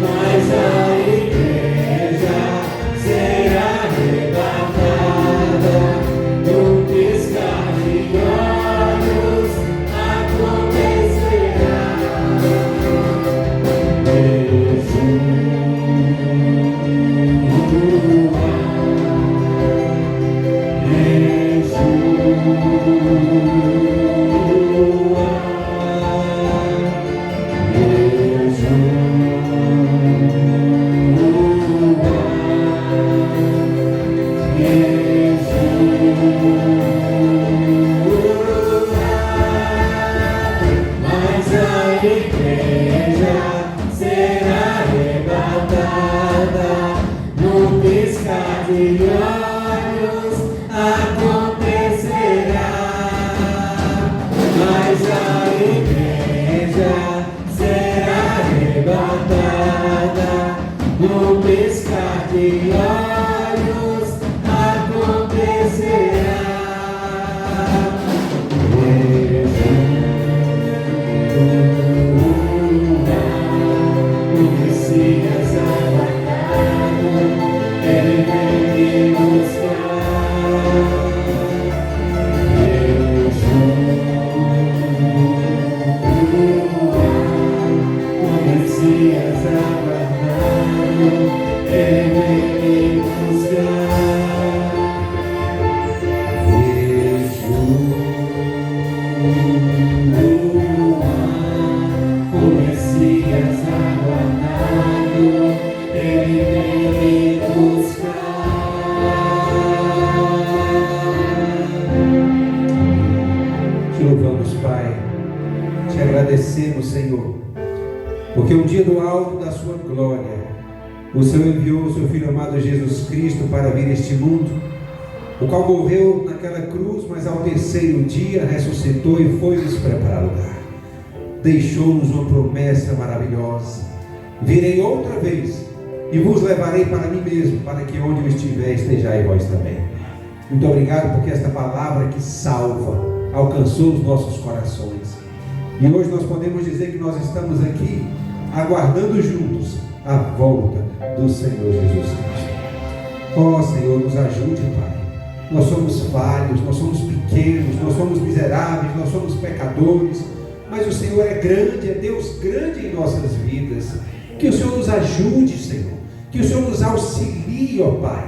Mas a igreja será arrebatada, no piscar de olhos acontecerá. Mas a igreja será arrebatada, no piscar de olhos acontecerá. Mas a igreja será arrebatada, no piscar de olhos acontecerá. O Messias aguardado, ele vem me buscar. agradecemos, Senhor, porque um dia do alto da sua glória, o Senhor enviou o seu Filho amado Jesus Cristo para vir a este mundo, o qual morreu naquela cruz, mas ao terceiro dia ressuscitou e foi nos preparar lugar. Deixou-nos uma promessa maravilhosa: virei outra vez e vos levarei para mim mesmo, para que onde eu estiver estejais vós também. Muito obrigado, porque esta palavra que salva alcançou os nossos corações, e hoje nós podemos dizer que nós estamos aqui aguardando juntos a volta do Senhor Jesus Cristo. Ó Senhor, nos ajude, Pai. Nós somos falhos, nós somos pequenos, nós somos miseráveis, nós somos pecadores, mas o Senhor é grande, é Deus grande em nossas vidas. Que o Senhor nos ajude, Senhor, que o Senhor nos auxilie, ó Pai,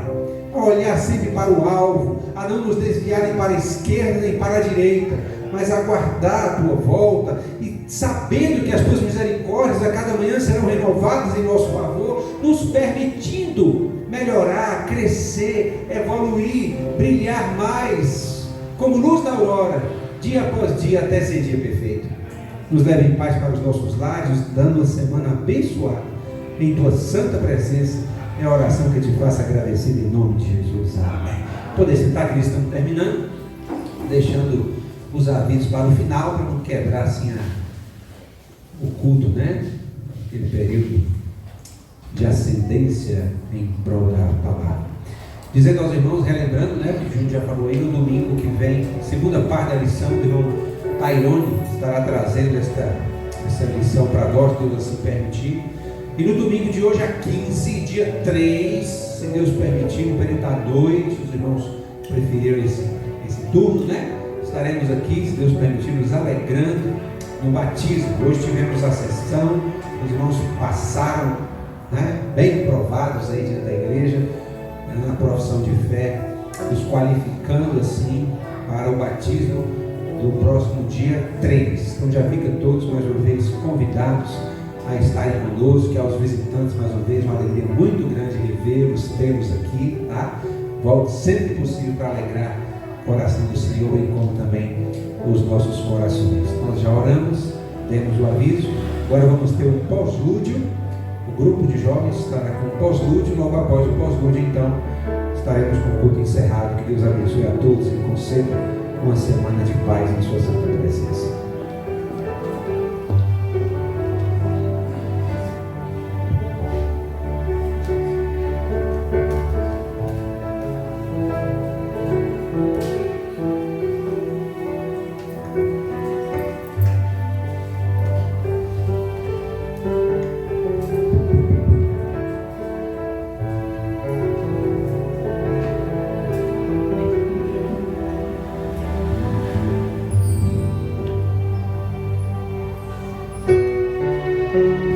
a olhar sempre para o alvo, a não nos desviar nem para a esquerda nem para a direita, mas aguardar a tua volta, e sabendo que as tuas misericórdias a cada manhã serão renovadas em nosso favor, nos permitindo melhorar, crescer, evoluir, brilhar mais, como luz da aurora, dia após dia, até ser dia perfeito. Nos leve em paz para os nossos lares, dando uma semana abençoada em tua santa presença. É a oração que eu te faço agradecido em nome de Jesus. Amém. Poder sentar, que eles estão terminando, deixando os avisos para o final, para não quebrar assim o culto, né? Aquele período de ascendência em prol da palavra. Dizendo aos irmãos, relembrando, né? Que o Júnior já falou aí, no domingo que vem, segunda parte da lição, o irmão Tairone estará trazendo essa lição para nós, Deus assim permitir. E no domingo de hoje, a 15, dia 3, se Deus permitir, no período à noite, os irmãos preferiram esse turno, né? Estaremos aqui, se Deus permitir, nos alegrando no batismo. Hoje tivemos a sessão, os irmãos passaram, né, bem provados aí diante da igreja, né, na profissão de fé, nos qualificando assim para o batismo do próximo dia 3. Então já fica todos mais uma vez convidados a estarem conosco, que aos visitantes mais uma vez uma alegria muito grande revê-los, tê-los aqui, tá? Volte sempre que possível para alegrar o coração do Senhor, bem como também os nossos corações. Nós já oramos, demos o aviso, agora vamos ter um pós-lúdio. O grupo de jovens estará com o pós-lúdio, logo após o pós-lúdio, então estaremos com o culto encerrado. Que Deus abençoe a todos e conceda uma semana de paz em sua santa presença. Thank you.